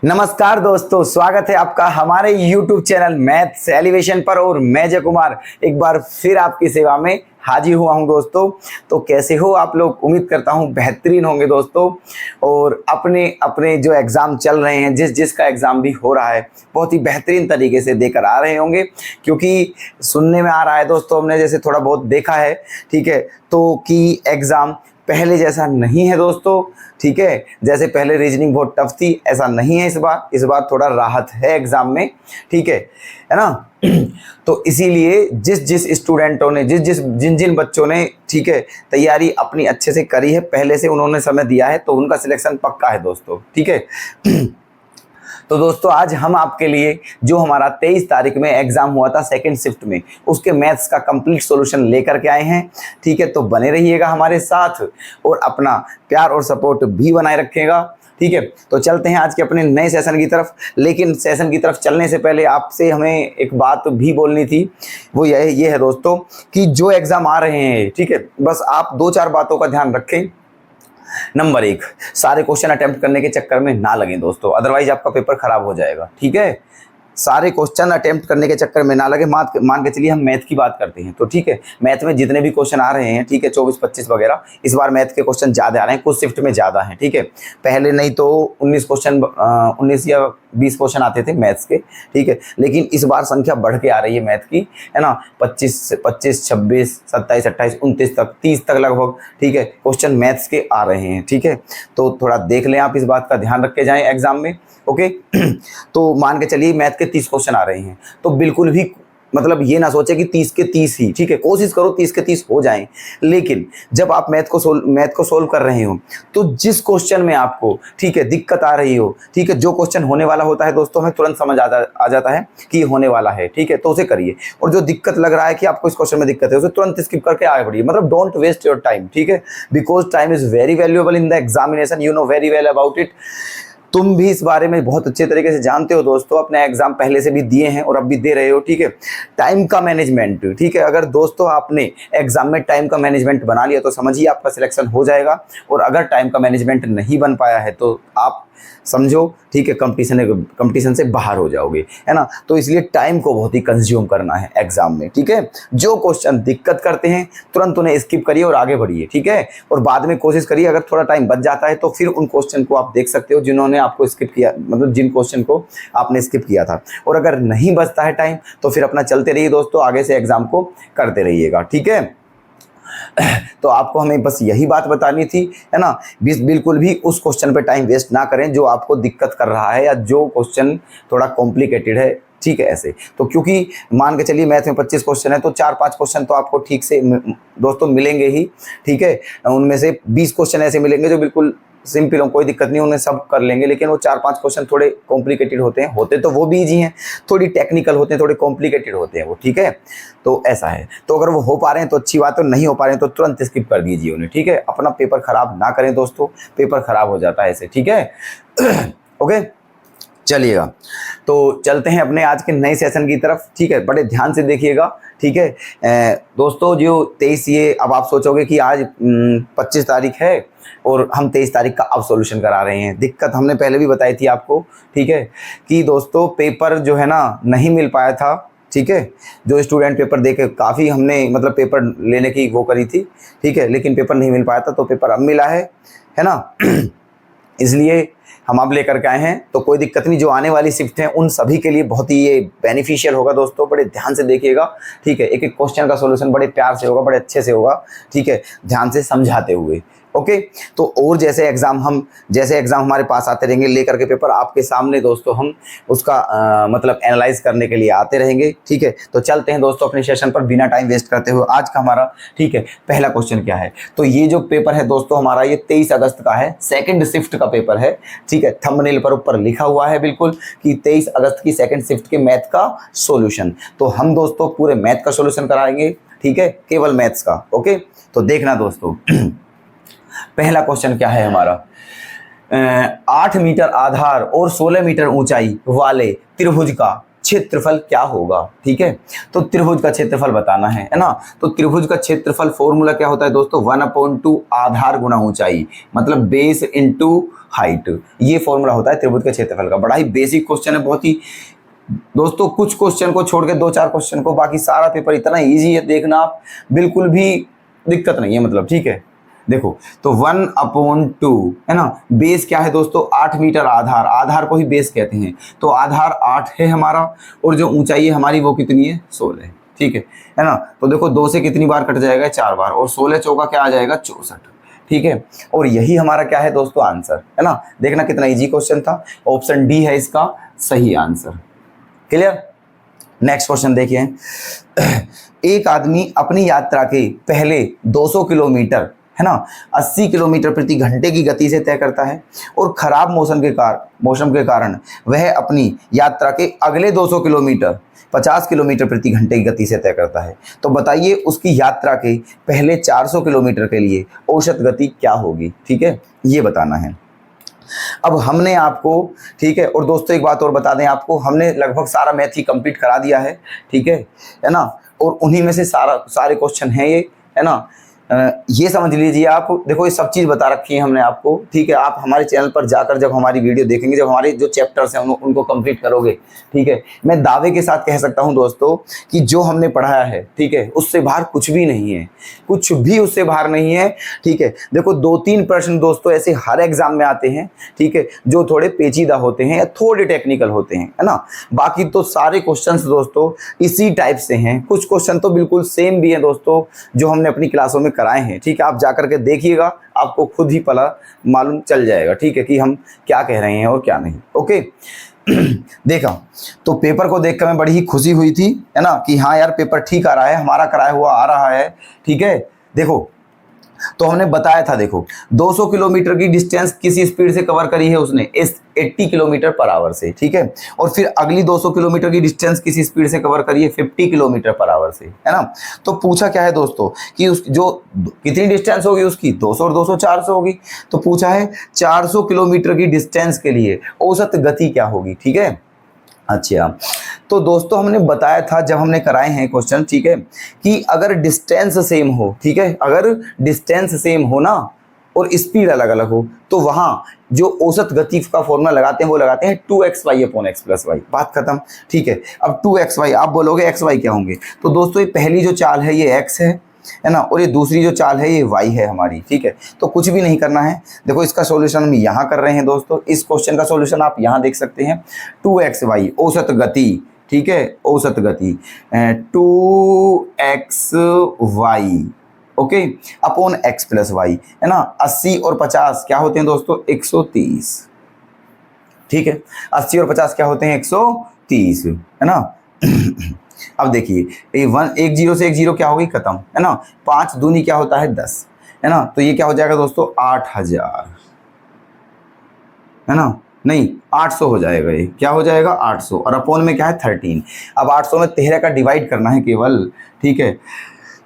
नमस्कार दोस्तों, स्वागत है आपका हमारे YouTube चैनल मैथ्स एलिवेशन पर। और मैं जय कुमार एक बार फिर आपकी सेवा में हाजिर हुआ हूं दोस्तों। तो कैसे हो आप लोग? उम्मीद करता हूं बेहतरीन होंगे दोस्तों। और अपने अपने जो एग्ज़ाम चल रहे हैं, जिसका एग्ज़ाम भी हो रहा है, बहुत ही बेहतरीन तरीके से देकर आ रहे होंगे। क्योंकि सुनने में आ रहा है दोस्तों, हमने जैसे थोड़ा बहुत देखा है, ठीक है, तो कि एग्ज़ाम पहले जैसा नहीं है दोस्तों, ठीक है। जैसे पहले रीजनिंग बहुत टफ थी, ऐसा नहीं है इस बार थोड़ा राहत है एग्जाम में, ठीक है ना। तो इसीलिए जिस स्टूडेंटों ने जिन बच्चों ने, ठीक है, तैयारी अपनी अच्छे से करी है, पहले से उन्होंने समय दिया है, तो उनका सिलेक्शन पक्का है दोस्तों, ठीक है। तो दोस्तों आज हम आपके लिए जो हमारा 23 तारीख में एग्जाम हुआ था सेकंड शिफ्ट में, उसके मैथ्स का कंप्लीट सॉल्यूशन लेकर के आए हैं, ठीक है। तो बने रहिएगा हमारे साथ और अपना प्यार और सपोर्ट भी बनाए रखिएगा, ठीक है। तो चलते हैं आज के अपने नए सेशन की तरफ। लेकिन सेशन की तरफ चलने से पहले आपसे हमें एक बात भी बोलनी थी। वो ये है दोस्तों कि जो एग्ज़ाम आ रहे हैं, ठीक है, बस आप 2-4 बातों का ध्यान रखें। नंबर 1, सारे क्वेश्चन अटेम्प्ट करने के चक्कर में ना लगें दोस्तों, अदरवाइज आपका पेपर खराब हो जाएगा, ठीक है। सारे क्वेश्चन अटेम्प्ट करने के चक्कर में ना लगे। मान के चलिए हम मैथ की बात करते हैं, तो ठीक है, मैथ में जितने भी क्वेश्चन आ रहे हैं, ठीक है, 24-25 वगैरह, इस बार मैथ के क्वेश्चन ज़्यादा आ रहे हैं, कुछ शिफ्ट में ज़्यादा हैं, ठीक है। पहले नहीं तो 19 या 20 क्वेश्चन आते थे मैथ्स के, ठीक है, लेकिन इस बार संख्या बढ़ के आ रही है मैथ की, है ना। 25, 26, 26, 27, 28, 29 तक, 30 तक लगभग, ठीक है, क्वेश्चन मैथ्स के आ रहे हैं, ठीक है। तो थोड़ा देख लें आप, इस बात का ध्यान रख के जाएँ एग्जाम में, ओके। तो मान के चलिए मैथ के 30 क्वेश्चन आ रहे हैं, तो बिल्कुल भी मतलब ये ना सोचे कि 30 के 30 ही, ठीक है, कोशिश करो 30 के 30 हो जाएं। लेकिन जब आप मैथ को सोल्व कर रहे हो, तो जिस क्वेश्चन में आपको, ठीक है, दिक्कत आ रही हो, ठीक है, जो क्वेश्चन होने वाला होता है दोस्तों, हमें तुरंत समझ आ जाता है कि ये होने वाला है, ठीक है, तो उसे करिए। और जो दिक्कत लग रहा है कि आपको इस क्वेश्चन में दिक्कत है, उसे तुरंत स्किप करके आगे बढ़िए। मतलब डोंट वेस्ट योर टाइम, ठीक है, because time is very valuable in the examination, you know very well about it. तुम भी इस बारे में बहुत अच्छे तरीके से जानते हो दोस्तों, अपने एग्जाम पहले से भी दिए हैं और अब भी दे रहे हो, ठीक है। टाइम का मैनेजमेंट, ठीक है, अगर दोस्तों आपने एग्जाम में टाइम का मैनेजमेंट बना लिया तो समझिए आपका सिलेक्शन हो जाएगा। और अगर टाइम का मैनेजमेंट नहीं बन पाया है तो आप समझो, ठीक है, कंपटीशन से बाहर हो जाओगे, है ना। तो इसलिए टाइम को बहुत ही कंज्यूम करना है एग्जाम में, ठीक है। जो क्वेश्चन दिक्कत करते हैं तुरंत उन्हें स्किप करिए और आगे बढ़िए, ठीक है। और बाद में कोशिश करिए, अगर थोड़ा टाइम बच जाता है तो फिर उन क्वेश्चन को आप देख सकते हो जिन्होंने आपको स्किप किया, मतलब जिन क्वेश्चन को आपने स्किप किया था। और अगर नहीं बचता है टाइम तो फिर अपना चलते रहिए दोस्तों, आगे से एग्जाम को करते रहिएगा, ठीक है। तो आपको हमें बस यही बात बतानी थी, है ना। बिल्कुल भी उस क्वेश्चन पे टाइम वेस्ट ना करें जो आपको दिक्कत कर रहा है या जो क्वेश्चन थोड़ा कॉम्प्लिकेटेड है, ठीक है। ऐसे तो क्योंकि मान के चलिए मैथ में 25 क्वेश्चन है, तो 4-5 क्वेश्चन तो आपको ठीक से दोस्तों मिलेंगे ही, ठीक है। उनमें से 20 क्वेश्चन ऐसे मिलेंगे जो बिल्कुल सिंपल हो, कोई दिक्कत नहीं, उन्हें सब कर लेंगे। लेकिन वो 4-5 क्वेश्चन थोड़े कॉम्प्लिकेटेड होते तो वो भी ईजी हैं, थोड़ी टेक्निकल होते हैं, थोड़े कॉम्प्लिकेटेड होते हैं वो, ठीक है। तो ऐसा है, तो अगर वो हो पा रहे हैं तो अच्छी बात है, नहीं हो पा रहे हैं तो तुरंत स्किप कर दीजिए उन्हें, ठीक है। अपना पेपर खराब ना करें दोस्तों, पेपर खराब हो जाता है ऐसे, ठीक है। ओके, चलिएगा तो चलते हैं अपने आज के नए सेशन की तरफ, ठीक है। बड़े ध्यान से देखिएगा, ठीक है। दोस्तों जो 23, ये अब आप सोचोगे कि आज 25 तारीख है और हम 23 तारीख का अब सॉल्यूशन करा रहे हैं। दिक्कत हमने पहले भी बताई थी आपको, ठीक है, कि दोस्तों पेपर जो है ना नहीं मिल पाया था, ठीक है। जो स्टूडेंट पेपर दे के काफ़ी हमने मतलब पेपर लेने की वो करी थी, ठीक है, लेकिन पेपर नहीं मिल पाया था, तो पेपर अब मिला है ना। इसलिए हम अब लेकर के आए हैं, तो कोई दिक्कत नहीं। जो आने वाली शिफ्ट हैं उन सभी के लिए बहुत ही ये बेनिफिशियल होगा दोस्तों, बड़े ध्यान से देखिएगा, ठीक है। एक एक क्वेश्चन का सॉल्यूशन बड़े प्यार से होगा, बड़े अच्छे से होगा, ठीक है, ध्यान से समझाते हुए, ओके। तो और जैसे एग्ज़ाम हमारे पास आते रहेंगे लेकर के पेपर आपके सामने दोस्तों, हम उसका मतलब एनालाइज करने के लिए आते रहेंगे, ठीक है। तो चलते हैं दोस्तों अपने सेशन पर बिना टाइम वेस्ट करते हुए। आज का हमारा, ठीक है, पहला क्वेश्चन क्या है, तो ये जो पेपर है दोस्तों हमारा, ये 23 अगस्त का है, सेकंड शिफ्ट का पेपर है, ठीक है। थंबनेल पर ऊपर लिखा हुआ है बिल्कुल कि 23 अगस्त की सेकंड शिफ्ट के मैथ का सॉल्यूशन। तो हम दोस्तों पूरे मैथ का सॉल्यूशन कराएंगे, ठीक है, केवल मैथ्स का, ओके। तो देखना दोस्तों, पहला क्वेश्चन क्या है हमारा, 8 मीटर आधार और 16 मीटर ऊंचाई वाले त्रिभुज का क्षेत्रफल क्या होगा, ठीक है। तो त्रिभुज का क्षेत्रफल बताना है ना। तो त्रिभुज का क्षेत्रफल फॉर्मूला क्या होता है दोस्तों, 1/2 आधार गुणा ऊंचाई, मतलब बेस इंटू हाइट। ये फॉर्मूला होता है त्रिभुज के क्षेत्रफल का। बड़ा ही बेसिक क्वेश्चन है, बहुत ही दोस्तों, कुछ क्वेश्चन को छोड़ के 2-4 क्वेश्चन को, बाकी सारा पेपर इतना इजी है, देखना आप, बिल्कुल भी दिक्कत नहीं है, मतलब ठीक है। देखो तो 1/2 है ना। बेस क्या है दोस्तों, 8 मीटर आधार, आधार को ही बेस कहते हैं। तो आधार 8 है हमारा, और जो ऊंचाई है हमारी वो कितनी है, 16, ठीक है ना। तो देखो 2 से कितनी बार कट जाएगा, 4 बार, और 16 चौका क्या आ जाएगा, 64, ठीक है। और यही हमारा क्या है दोस्तों, आंसर है ना। देखना कितना इजी क्वेश्चन था। ऑप्शन डी है इसका सही आंसर। क्लियर। नेक्स्ट क्वेश्चन देखिए। एक आदमी अपनी यात्रा के पहले 200 किलोमीटर है ना 80 किलोमीटर प्रति घंटे की गति से तय करता है, और खराब मौसम के कारण वह अपनी यात्रा के अगले 200 किलोमीटर 50 किलोमीटर प्रति घंटे की गति से तय करता है। तो बताइए उसकी यात्रा के पहले 400 किलोमीटर के लिए औसत गति क्या होगी, ठीक है, ये बताना है। अब हमने आपको, ठीक है, और दोस्तों एक बात और बता दें आपको, हमने लगभग सारा मैथ ही कंप्लीट करा दिया है, ठीक है ना। और उन्हीं में से सारे क्वेश्चन हैं ये, है ना। ये समझ लीजिए आप, देखो ये सब चीज़ बता रखी है हमने आपको, ठीक है। आप हमारे चैनल पर जाकर जब हमारी वीडियो देखेंगे, जब हमारे जो चैप्टर्स हैं उनको कंप्लीट करोगे, ठीक है, मैं दावे के साथ कह सकता हूं दोस्तों कि जो हमने पढ़ाया है, ठीक है, उससे बाहर कुछ भी नहीं है, कुछ भी उससे बाहर नहीं है, ठीक है। देखो 2-3 प्रश्न दोस्तों ऐसे हर एग्जाम में आते हैं, ठीक है, जो थोड़े पेचीदा होते हैं या थोड़े टेक्निकल होते हैं, है ना। बाकी तो सारे क्वेश्चन दोस्तों इसी टाइप से हैं। कुछ क्वेश्चन तो बिल्कुल सेम भी हैं दोस्तों, जो हमने अपनी क्लासों में कराए हैं, ठीक है। आप जाकर के देखिएगा, आपको खुद ही पता मालूम चल जाएगा, ठीक है, कि हम क्या कह रहे हैं और क्या नहीं। ओके। देखा तो पेपर को देखकर मैं बड़ी ही खुशी हुई थी, है ना, कि हाँ यार पेपर ठीक आ रहा है, हमारा कराया हुआ आ रहा है, ठीक है। देखो तो हमने बताया था, देखो 200 किलोमीटर की डिस्टेंस किसी स्पीड से कवर करी है उसने, 80 किलोमीटर पर आवर से, ठीक है। और फिर अगली 200 किलोमीटर की डिस्टेंस किसी स्पीड से कवर करी है 50 किलोमीटर पर आवर से, है ना। तो पूछा क्या है दोस्तों कि उस जो कितनी डिस्टेंस होगी उसकी, 200 और 200 400 होगी। तो पूछा है 400 किलोमीटर की डिस्टेंस के लिए औसत गति क्या होगी, ठीक है। अच्छा, तो दोस्तों हमने बताया था जब हमने कराए हैं क्वेश्चन, ठीक है, कि अगर डिस्टेंस सेम हो, ठीक है, अगर डिस्टेंस सेम हो ना और स्पीड अलग अलग हो, तो वहां जो औसत गति का फॉर्मूला लगाते हैं वो लगाते हैं 2xy/x+y, बात खत्म, ठीक है। अब 2xy, आप बोलोगे xy क्या होंगे, तो दोस्तों ये पहली जो चाल है ये x है ना, और ये दूसरी जो चाल है ये y है हमारी, ठीक है। तो कुछ भी नहीं करना है, देखो इसका सॉल्यूशन हम यहाँ कर रहे हैं दोस्तों, इस क्वेश्चन का सॉल्यूशन आप यहाँ देख सकते हैं। 2xy औसत गति, ठीक है, औसत गति 2xy, ओके, अपॉन x+y, है ना। 80 और 50 क्या होते हैं दोस्तों, 130, ठीक है। 80 और 50 क्या होते हैं, 130, है ना। अब देखिए एक 0 से एक 0 क्या होगी, खत्म, है ना। 5 दूनी क्या होता है, 10, है ना। तो ये क्या हो जाएगा दोस्तों, 8000, है ना, नहीं 800 हो जाएगा, ये क्या हो जाएगा 800, और अपोन में क्या है 13। अब 800 में 13 का डिवाइड करना है केवल, ठीक है।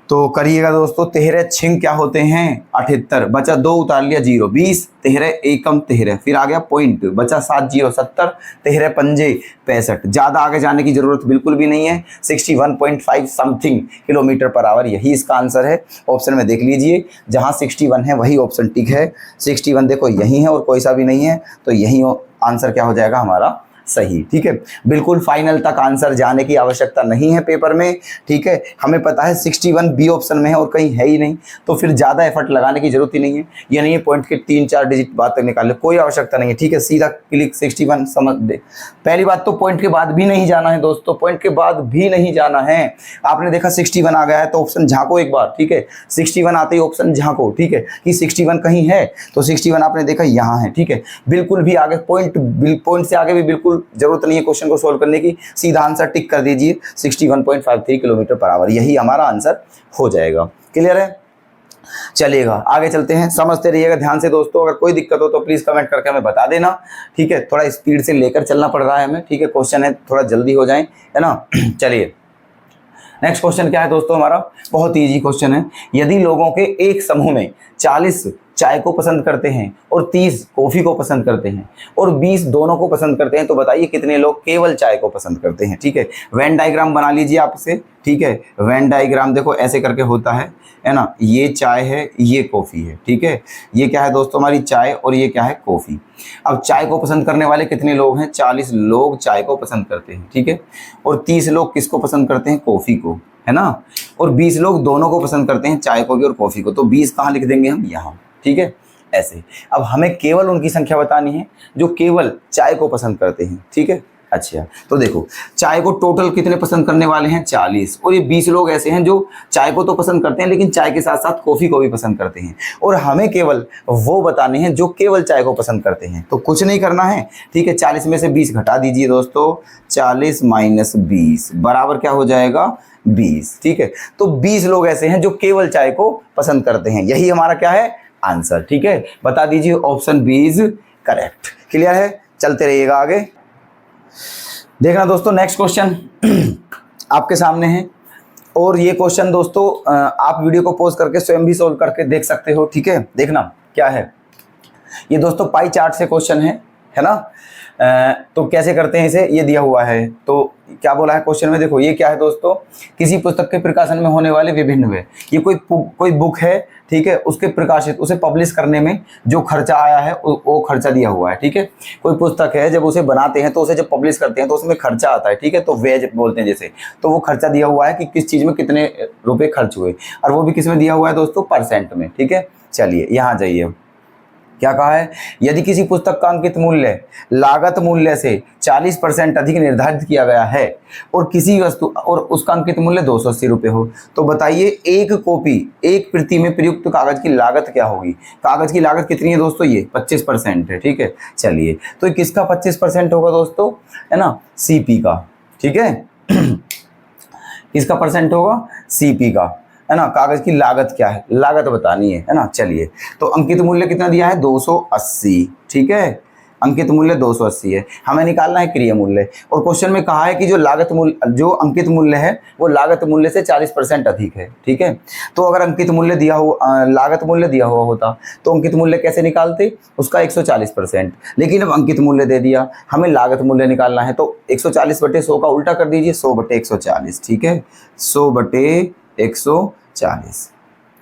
तो करिएगा दोस्तों, 13 छिंग क्या होते हैं 78, बचा 2 उतार लिया 0, 20, 13 एकम 13, फिर आ गया पॉइंट, बचा 7 0 70, 13 पंजे 65। ज़्यादा आगे जाने की ज़रूरत बिल्कुल भी नहीं है, 61.5 समथिंग किलोमीटर पर आवर, यही इसका आंसर है। ऑप्शन में देख लीजिए, जहाँ 61 है वही ऑप्शन टिक है, 61 देखो यही है और कोई सा भी नहीं है, तो यही आंसर क्या हो जाएगा हमारा, सही, ठीक है। बिल्कुल फाइनल तक आंसर जाने की आवश्यकता नहीं है पेपर में, ठीक है। हमें पता है 61 बी ऑप्शन में है और कहीं है ही नहीं, तो फिर ज़्यादा एफर्ट लगाने की जरूरत ही नहीं है। ये नहीं है पॉइंट के 3-4 डिजिट बाद तक निकाल ले, कोई आवश्यकता नहीं है, ठीक है। सीधा क्लिक 61 समझ दे। पहली बात तो पॉइंट के बाद भी नहीं जाना है दोस्तों, पॉइंट के बाद भी नहीं जाना है। आपने देखा 61 आ गया है तो ऑप्शन झाँको एक बार, ठीक है। 61 आते ही ऑप्शन झाँको, ठीक है, कि 61 कहीं है, तो 61 आपने देखा यहाँ है, ठीक है। बिल्कुल भी आगे पॉइंट से आगे भी बिल्कुल जरूरत नहीं है क्वेश्चन को सोल्व करने की, सीधा आंसर टिक कर दीजिए 61.53 किलोमीटर पर आवर, यही हमारा आंसर हो जाएगा। क्लियर है, चलिएगा आगे चलते हैं, समझते रहिएगा ध्यान से दोस्तों। अगर कोई दिक्कत हो तो प्लीज कमेंट करके हमें बता देना, ठीक है। थोड़ा स्पीड से लेकर चलना पड़ रहा है हमें, ठीक है, क्वेश्चन है थोड़ा जल्दी हो जाए, है ना। चलिए नेक्स्ट क्वेश्चन क्या है दोस्तों हमारा, बहुत ईजी क्वेश्चन है। यदि लोगों के एक समूह में 40 चाय को पसंद करते हैं और 30 कॉफ़ी को पसंद करते हैं और 20 दोनों को पसंद करते हैं, तो बताइए कितने लोग केवल चाय को पसंद करते हैं। ठीक है, वेन डायग्राम बना लीजिए आप इसे। ठीक है, वेन डायग्राम देखो ऐसे करके होता है ना। ये चाय है, ये कॉफ़ी है। ठीक है, ये क्या है दोस्तों, हमारी चाय, और ये क्या है, कॉफ़ी। अब चाय को पसंद करने वाले कितने लोग हैं, 40 लोग चाय को पसंद करते हैं। ठीक है, और 30 लोग किसको पसंद करते हैं, कॉफ़ी को, है ना। और 20 लोग दोनों को पसंद करते हैं, चाय को भी और कॉफ़ी को। तो 20 कहाँ लिख देंगे हम, यहाँ। ठीक है, ऐसे। अब हमें केवल उनकी संख्या बतानी है जो केवल चाय को पसंद करते हैं। ठीक है, अच्छा, तो देखो चाय को टोटल कितने पसंद करने वाले हैं, 40, और ये 20 लोग ऐसे हैं जो चाय को तो पसंद करते हैं लेकिन चाय के साथ साथ कॉफ़ी को भी पसंद करते हैं। और हमें केवल वो बताने हैं जो केवल चाय को पसंद करते हैं। तो कुछ नहीं करना है। ठीक है, 40 में से 20 घटा दीजिए दोस्तों, 40 माइनस 20 बराबर क्या हो जाएगा, 20। ठीक है, तो 20 लोग ऐसे हैं जो केवल चाय को पसंद करते हैं। यही हमारा क्या है, आंसर। ठीक है, बता दीजिए option B is correct. Clear है, चलते रहिएगा आगे। देखना दोस्तों, नेक्स्ट क्वेश्चन आपके सामने है, और ये क्वेश्चन दोस्तों आप वीडियो को पॉज करके स्वयं भी सोल्व करके देख सकते हो। ठीक है, देखना क्या है ये दोस्तों, पाई चार्ट से क्वेश्चन है ना। तो कैसे करते हैं इसे, ये दिया हुआ है। तो क्या बोला है क्वेश्चन में, देखो ये क्या है दोस्तों, किसी पुस्तक के प्रकाशन में होने वाले विभिन्न व्यय। ये कोई बुक है, ठीक है, उसके प्रकाशित, उसे पब्लिश करने में जो खर्चा आया है वो खर्चा दिया हुआ है। ठीक है, कोई पुस्तक है, जब उसे बनाते हैं तो उसे जब पब्लिश करते हैं तो उसमें खर्चा आता है। ठीक है, तो व्यय बोलते हैं जैसे, तो वो खर्चा दिया हुआ है कि किस चीज़ में कितने रुपए खर्च हुए, और वो भी किस में दिया हुआ है दोस्तों, परसेंट में। ठीक है, चलिए यहाँ जाइए, क्या कहा है, यदि किसी पुस्तक का अंकित मूल्य लागत मूल्य से 40% अधिक निर्धारित किया गया है और किसी वस्तु और उसका अंकित मूल्य 280 रुपये हो, तो बताइए एक कॉपी, एक प्रति में प्रयुक्त कागज की लागत क्या होगी। कागज की लागत कितनी है दोस्तों, ये 25% है। ठीक है, चलिए, तो किसका 25% होगा दोस्तों, है ना, सीपी का। ठीक है, किसका परसेंट होगा, सीपी का, है ना। कागज की लागत क्या है, लागत बतानी है ना। चलिए, तो अंकित मूल्य कितना दिया है, 280। ठीक है, अंकित मूल्य 280 है, हमें निकालना है क्रिय मूल्य। और क्वेश्चन में कहा है कि जो लागत मूल्य, जो अंकित मूल्य है वो लागत मूल्य से 40% अधिक है। ठीक है, तो अगर अंकित मूल्य दिया हो, लागत मूल्य दिया हुआ होता तो अंकित मूल्य कैसे निकालते, उसका 140%। लेकिन अब अंकित मूल्य दे दिया, हमें लागत मूल्य निकालना है, तो 140/100 का उल्टा कर दीजिए, 100/140। ठीक है, 100/140।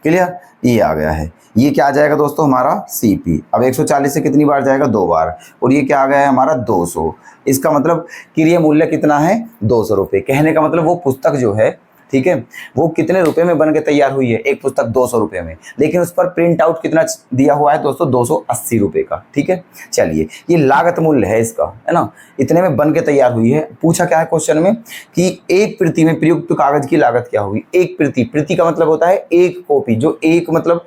क्लियर, ये आ गया है। ये क्या आ जाएगा दोस्तों, हमारा सीपी। अब 140 से कितनी बार जाएगा, 2 बार, और ये क्या आ गया है हमारा 200। इसका मतलब क्रिय मूल्य कितना है, 200 रुपये। कहने का मतलब वो पुस्तक जो है, ठीक है, वो कितने रुपए में बन के तैयार हुई है, एक पुस्तक 200 रुपये में, लेकिन उस पर प्रिंट आउट कितना दिया हुआ है दोस्तों, 280 रुपये का। ठीक है, चलिए, ये लागत मूल्य है इसका, है ना, इतने में बन के तैयार हुई है। पूछा क्या है क्वेश्चन में कि एक प्रति में प्रयुक्त कागज की लागत क्या होगी। एक प्रति, प्रति का मतलब होता है एक कॉपी, जो एक मतलब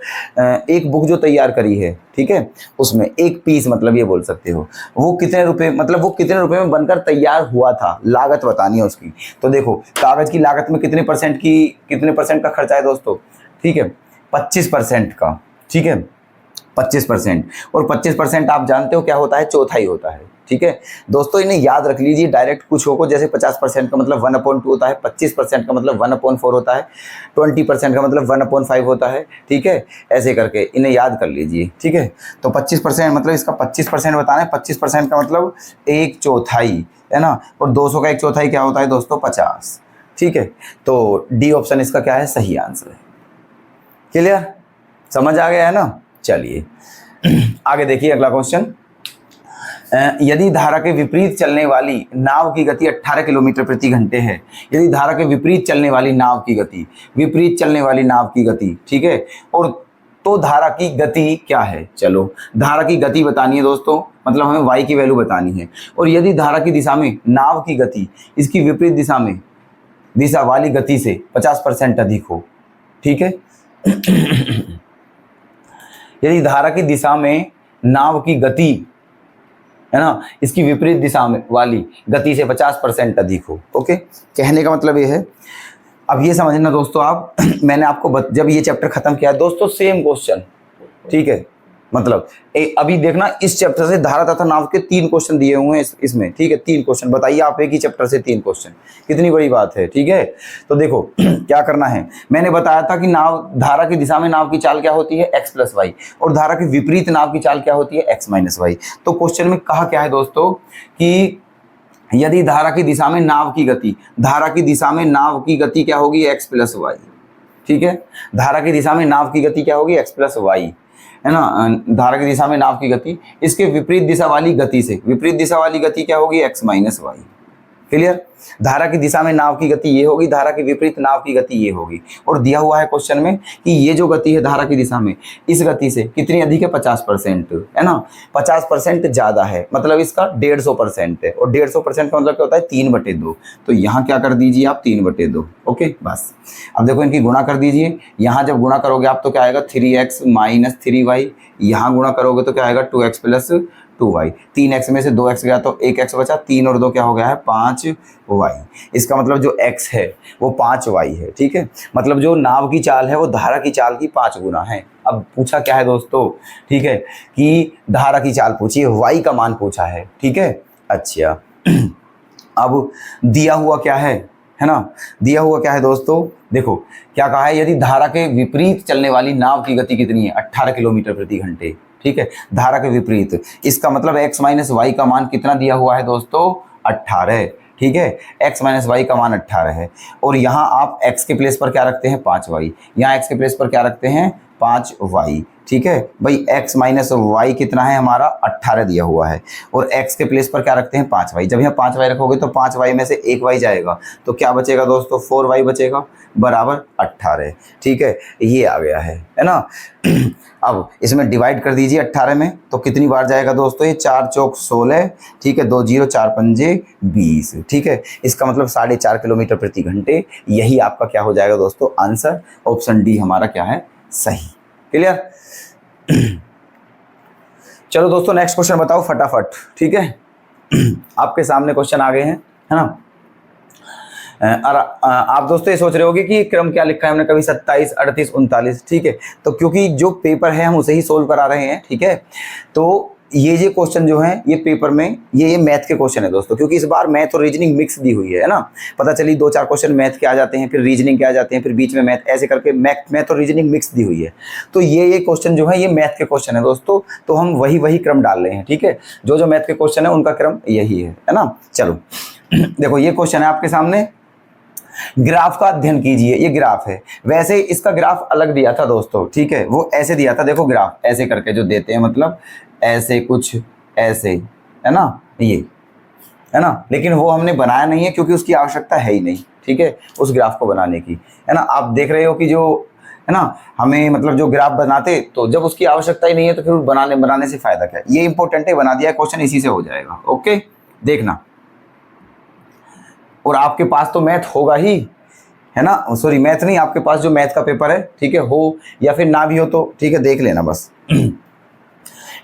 एक बुक जो तैयार करी है, ठीक है, उसमें एक पीस, मतलब ये बोल सकते हो, वो कितने रुपए, मतलब वो कितने रुपए में बनकर तैयार हुआ था, लागत बतानी है उसकी। तो देखो कागज की लागत में कितने परसेंट का खर्चा है दोस्तों, ठीक है, 25% का। ठीक है, 25%, और 25% आप जानते हो क्या होता है, चौथाई होता है। ठीक है दोस्तों, इन्हें याद रख लीजिए, डायरेक्ट कुछ हो, जैसे 50% का मतलब 1/2 होता है, 25% का मतलब 1/4 होता है, 20% का मतलब 1/5 होता है। ठीक है, ऐसे करके इन्हें याद कर लीजिए। ठीक है, तो 25% मतलब इसका 25% बताना है। 25% का मतलब 1/4, है ना, और 200 का 1/4 क्या होता है दोस्तों, 50। ठीक है, तो डी ऑप्शन इसका क्या है, सही आंसर है। क्लियर, समझ आ गया है ना। चलिए आगे देखिए, अगला क्वेश्चन, यदि धारा के विपरीत चलने वाली नाव की गति 18 किलोमीटर प्रति घंटे है, यदि धारा के विपरीत चलने वाली नाव की गति, विपरीत चलने वाली नाव की गति, ठीक है, और तो धारा की गति क्या है। चलो, धारा की गति बतानी है दोस्तों, मतलब हमें y की वैल्यू बतानी है। और यदि धारा की दिशा में नाव की गति इसकी विपरीत दिशा में, दिशा वाली गति से 50% अधिक हो। ठीक है, यदि धारा की दिशा में नाव की गति, है ना, इसकी विपरीत दिशा में वाली गति से 50% अधिक हो। ओके, कहने का मतलब ये है। अब ये समझना दोस्तों आप मैंने आपको जब ये चैप्टर खत्म किया दोस्तों, सेम क्वेश्चन, ठीक है, मतलब अभी देखना, इस चैप्टर से धारा तथा नाव के 3 क्वेश्चन दिए हुए हैं इसमें, ठीक है। 3 क्वेश्चन बताइए आप, एक ही चैप्टर से 3 क्वेश्चन, कितनी बड़ी बात है, ठीक है। तो देखो क्या करना है, मैंने बताया था कि नाव, धारा की दिशा में नाव की चाल क्या होती है, x + y, और धारा के विपरीत नाव की चाल क्या होती है, x - y। तो क्वेश्चन में कहा क्या है दोस्तों कि यदि धारा की दिशा में नाव की गति, धारा की दिशा में नाव की गति क्या होगी, x + y, ठीक है। धारा की दिशा में नाव की गति क्या होगी, x + y, है ना। धारा की दिशा में नाव की गति, इसके विपरीत दिशा वाली गति से, विपरीत दिशा वाली गति क्या होगी, x - y। क्लियर। धारा की दिशा में नाव की गति ये होगी, धारा के विपरीत नाव की गति ये होगी। और दिया हुआ है क्वेश्चन में कि ये जो गति है धारा की दिशा में, इस गति से कितनी अधिक है, 50%, है ना। 50% ज्यादा है, मतलब इसका 150% है, और 150% का मतलब क्या होता है, 3/2। तो यहाँ क्या कर दीजिए आप, 3/2। ओके, बस। अब देखो इनकी गुणा कर दीजिए। यहाँ जब गुणा करोगे आप तो क्या आएगा, 3x - 3y। यहाँ गुणा करोगे तो क्या आएगा, 2x + 2y। 3x में से 2x गया तो 1x बचा, 3 और 2 क्या हो गया है, 5y। इसका मतलब जो x है वो 5y है, ठीक है। मतलब जो नाव की चाल है वो धारा की चाल की 5 गुना है। अब पूछा क्या है दोस्तों, ठीक है, कि धारा की चाल पूछी है, y का मान पूछा है, ठीक है। अच्छा अब दिया हुआ क्या है ना, दिया हुआ क्या है दोस्तों, देखो क्या कहा है, यदि धारा के विपरीत चलने वाली नाव की गति कितनी है, 18 किलोमीटर प्रति घंटे, ठीक है। धारा के विपरीत, इसका मतलब x - y का मान कितना दिया हुआ है दोस्तों, 18, ठीक है। x - y का मान 18 है, और यहाँ आप x के प्लेस पर क्या रखते हैं, 5y। यहाँ x के प्लेस पर क्या रखते हैं, 5y, ठीक है भाई। x - y कितना है हमारा, 18 दिया हुआ है, और x के प्लेस पर क्या रखते हैं, 5y। जब यहाँ 5y रखोगे तो 5y में से 1y जाएगा, तो क्या बचेगा दोस्तों, 4y बचेगा, बराबर 18, ठीक है। ये आ गया है ना। अब इसमें डिवाइड कर दीजिए 18 में, तो कितनी बार जाएगा दोस्तों, ये 4 चौक 16, ठीक है, 2 0 4 पंजे 20, ठीक है। इसका मतलब 4.5 किलोमीटर प्रति घंटे। यही आपका क्या हो जाएगा दोस्तों, आंसर। ऑप्शन डी हमारा क्या है, सही। क्लियर। चलो दोस्तों नेक्स्ट क्वेश्चन बताओ फटाफट, ठीक है। आपके सामने क्वेश्चन आ गए हैं, है ना। और आप दोस्तों ये सोच रहे होगे कि क्रम क्या लिखा है हमने, कभी 27, 38, 39, ठीक है। तो क्योंकि जो पेपर है हम उसे ही सोल्व करा रहे हैं, ठीक है। तो ये क्वेश्चन जो है ये पेपर में ये मैथ के क्वेश्चन है दोस्तों, क्योंकि इस बार मैथ और रीजनिंग मिक्स दी हुई है ना। पता चली 2-4 क्वेश्चन मैथ के आ जाते हैं, फिर रीजनिंग के आ जाते हैं, फिर बीच में मैथ, ऐसे करके मैथ और रीजनिंग मिक्स दी हुई है। तो ये क्वेश्चन जो है ये मैथ के क्वेश्चन है दोस्तों, तो हम वही क्रम डाल रहे हैं, ठीक है। जो मैथ के क्वेश्चन है उनका क्रम यही है ना। चलो देखो ये क्वेश्चन है आपके सामने, ग्राफ का अध्ययन कीजिए। ये ग्राफ है, वैसे इसका ग्राफ अलग दिया था दोस्तों, ठीक है। वो ऐसे दिया था, देखो ग्राफ ऐसे करके जो देते हैं, मतलब ऐसे कुछ ऐसे, है ना, ये है ना। लेकिन वो हमने बनाया नहीं है क्योंकि उसकी आवश्यकता है ही नहीं, ठीक है, उस ग्राफ को बनाने की, है ना। आप देख रहे हो कि जो है ना, हमें मतलब जो ग्राफ बनाते, तो जब उसकी आवश्यकता ही नहीं है तो फिर बनाने से फायदा क्या है। ये इंपॉर्टेंट है, बना दिया क्वेश्चन, इसी से हो जाएगा। ओके, देखना। और आपके पास तो मैथ होगा ही, है ना, सॉरी मैथ नहीं, आपके पास जो मैथ का पेपर है, ठीक है, हो या फिर ना भी हो तो ठीक है, देख लेना बस।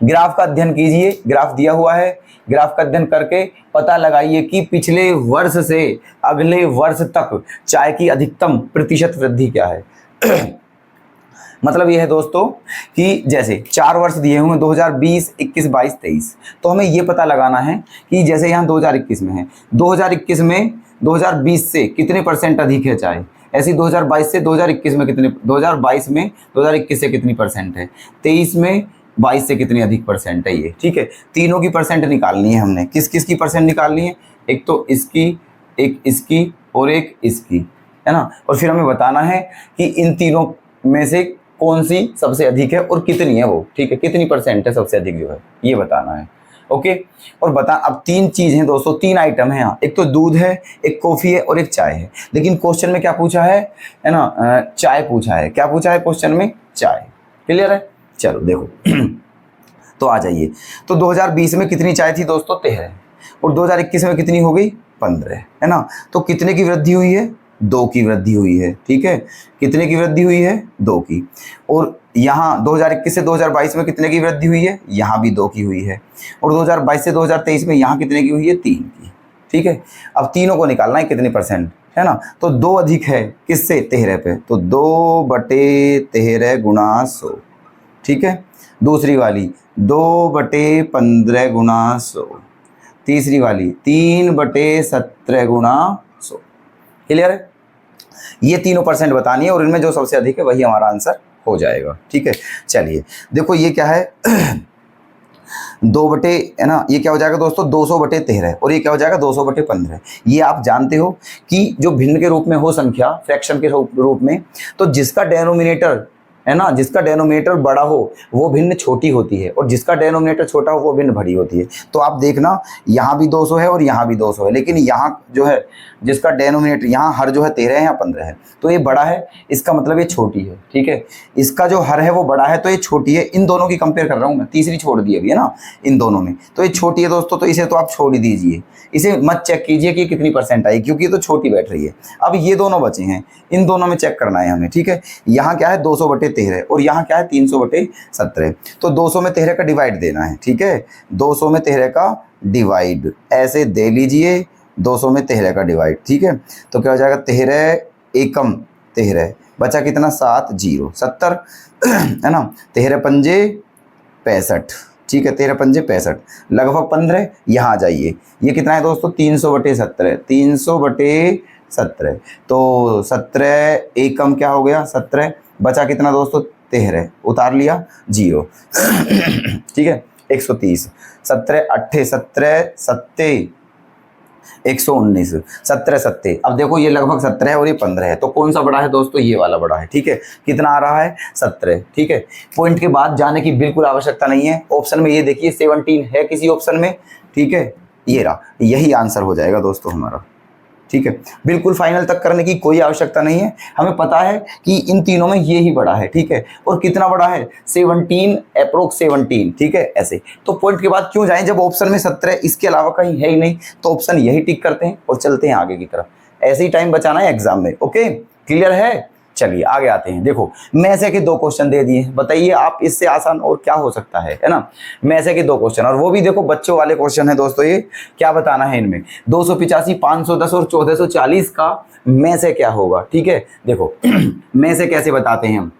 ग्राफ का अध्ययन कीजिए, ग्राफ दिया हुआ है, ग्राफ का अध्ययन करके पता लगाइए कि पिछले वर्ष से अगले वर्ष तक चाय की अधिकतम प्रतिशत वृद्धि क्या है। मतलब ये है दोस्तों कि जैसे 4 वर्ष दिए हुए 2020, 21, 22, 23, तो हमें ये पता लगाना है कि जैसे यहाँ 2021 में है, 2021 में 2020 से कितने % अधिक है चाय, ऐसी 2022 से 2021 में कितने, 2022 में 2021 से कितनी % है, 23 में 22 से कितनी अधिक % है ये, ठीक है। तीनों की % निकालनी है हमने। किस किस की % निकालनी है, एक तो इसकी, एक इसकी और एक इसकी, है ना। और फिर हमें बताना है कि इन तीनों में से कौन सी सबसे अधिक है और कितनी है वो, ठीक है, कितनी % है सबसे अधिक जो है, ये बताना है। ओके, और बता, अब 3 चीज हैं दोस्तों, 3 आइटम है यहाँ, एक तो दूध है, एक कॉफी है और एक चाय है। लेकिन क्वेश्चन में क्या पूछा है ना, चाय पूछा है। क्या पूछा है क्वेश्चन में, चाय। क्लियर है। चलो देखो तो आ जाइए। तो 2020 में कितनी चाय थी दोस्तों, 13, और 2021 में कितनी हो गई, 15, है ना। तो कितने की वृद्धि हुई है, 2 की वृद्धि हुई है, ठीक है। कितने की वृद्धि हुई है, 2 की। और यहाँ 2021 से 2022 में कितने की वृद्धि हुई है, यहाँ भी 2 की हुई है। और 2022 से 2023 में यहाँ कितने की हुई है, 3 की, ठीक है। अब तीनों को निकालना है कितने %, है ना। तो 2 अधिक है किससे, 13 पे, तो 2/13 गुणा 100, ठीक है। दूसरी वाली 2/15 गुणा 100, तीसरी वाली 3/17 गुणा 100। क्लियर है? ये तीनों परसेंट बतानी है और इनमें जो सबसे अधिक है वही हमारा आंसर हो जाएगा। ठीक है, चलिए देखो ये क्या है 2 बटे है ना, ये क्या हो जाएगा दोस्तों 200/13 और ये क्या हो जाएगा 200/15। ये आप जानते हो कि जो भिन्न के रूप में हो संख्या, फ्रैक्शन के रूप में, तो जिसका डेनोमिनेटर है ना, जिसका डेनोमिनेटर बड़ा हो वो भिन्न छोटी होती है और जिसका डेनोमिनेटर छोटा हो वो भिन्न बड़ी होती है। तो आप देखना यहाँ भी 200 है और यहाँ भी 200 है, लेकिन यहाँ जो है जिसका डेनोमिनेटर यहाँ हर जो है 13 है या 15 है, तो ये बड़ा है, इसका मतलब ये छोटी है। ठीक है, इसका जो हर है वो बड़ा है तो ये छोटी है। इन दोनों की कंपेयर कर रहा हूँ मैं, तीसरी छोड़ दी अभी है ना, इन दोनों में तो ये छोटी है दोस्तों, तो इसे तो आप छोड़ ही दीजिए, इसे मत चेक कीजिए कि कितनी परसेंट आई, क्योंकि ये तो छोटी बैठ रही है। अब ये दोनों बचे हैं, इन दोनों में चेक करना है हमें। ठीक है, यहाँ क्या है 200/13 और यहाँ क्या है 300/17, तो 200 में 13 का डिवाइड देना है। ठीक है, 200 में 13 का डिवाइड ऐसे दे लीजिए, 200 में 13 का डिवाइड। ठीक है, तो क्या हो जाएगा 13 एकम 13, बचा कितना 7 0 70 है ना, 13 पंजे 65। ठीक है, 13 पंजे 65 लगभग 15। यहाँ आ जाइए, ये कितना है दोस्तों 300/17, 300/17, तो 17 एकम क्या हो गया 17, बचा कितना दोस्तों 13, उतार लिया 0। ठीक है, 130, 17 8 17 7 119, 17 7। अब देखो ये लगभग 17 है और ये 15 है, तो कौन सा बड़ा है दोस्तों, ये वाला बड़ा है। ठीक है, कितना आ रहा है 17। ठीक है, पॉइंट के बाद जाने की बिल्कुल आवश्यकता नहीं है। ऑप्शन में ये देखिए 17 है किसी ऑप्शन में। ठीक है, ये रहा, यही आंसर हो जाएगा दोस्तों हमारा। ठीक है, बिल्कुल फाइनल तक करने की कोई आवश्यकता नहीं है, हमें पता है कि इन तीनों में ये ही बड़ा है। ठीक है, और कितना बड़ा है 17, अप्रोक्स 17। ठीक है, ऐसे तो पॉइंट के बाद क्यों जाएं जब ऑप्शन में 17 इसके अलावा कहीं है ही नहीं, तो ऑप्शन यही टिक करते हैं और चलते हैं आगे की तरफ। ऐसे ही टाइम बचाना है एग्जाम में। ओके, क्लियर है? चलिए आगे आते हैं। देखो में से के 2 क्वेश्चन दे दिए, बताइए आप इससे आसान और क्या हो सकता है ना। में से के 2 क्वेश्चन, और वो भी देखो बच्चों वाले क्वेश्चन है दोस्तों। ये क्या बताना है इनमें 285 510 और 1440 का में से क्या होगा। ठीक है, देखो में से कैसे बताते हैं हम,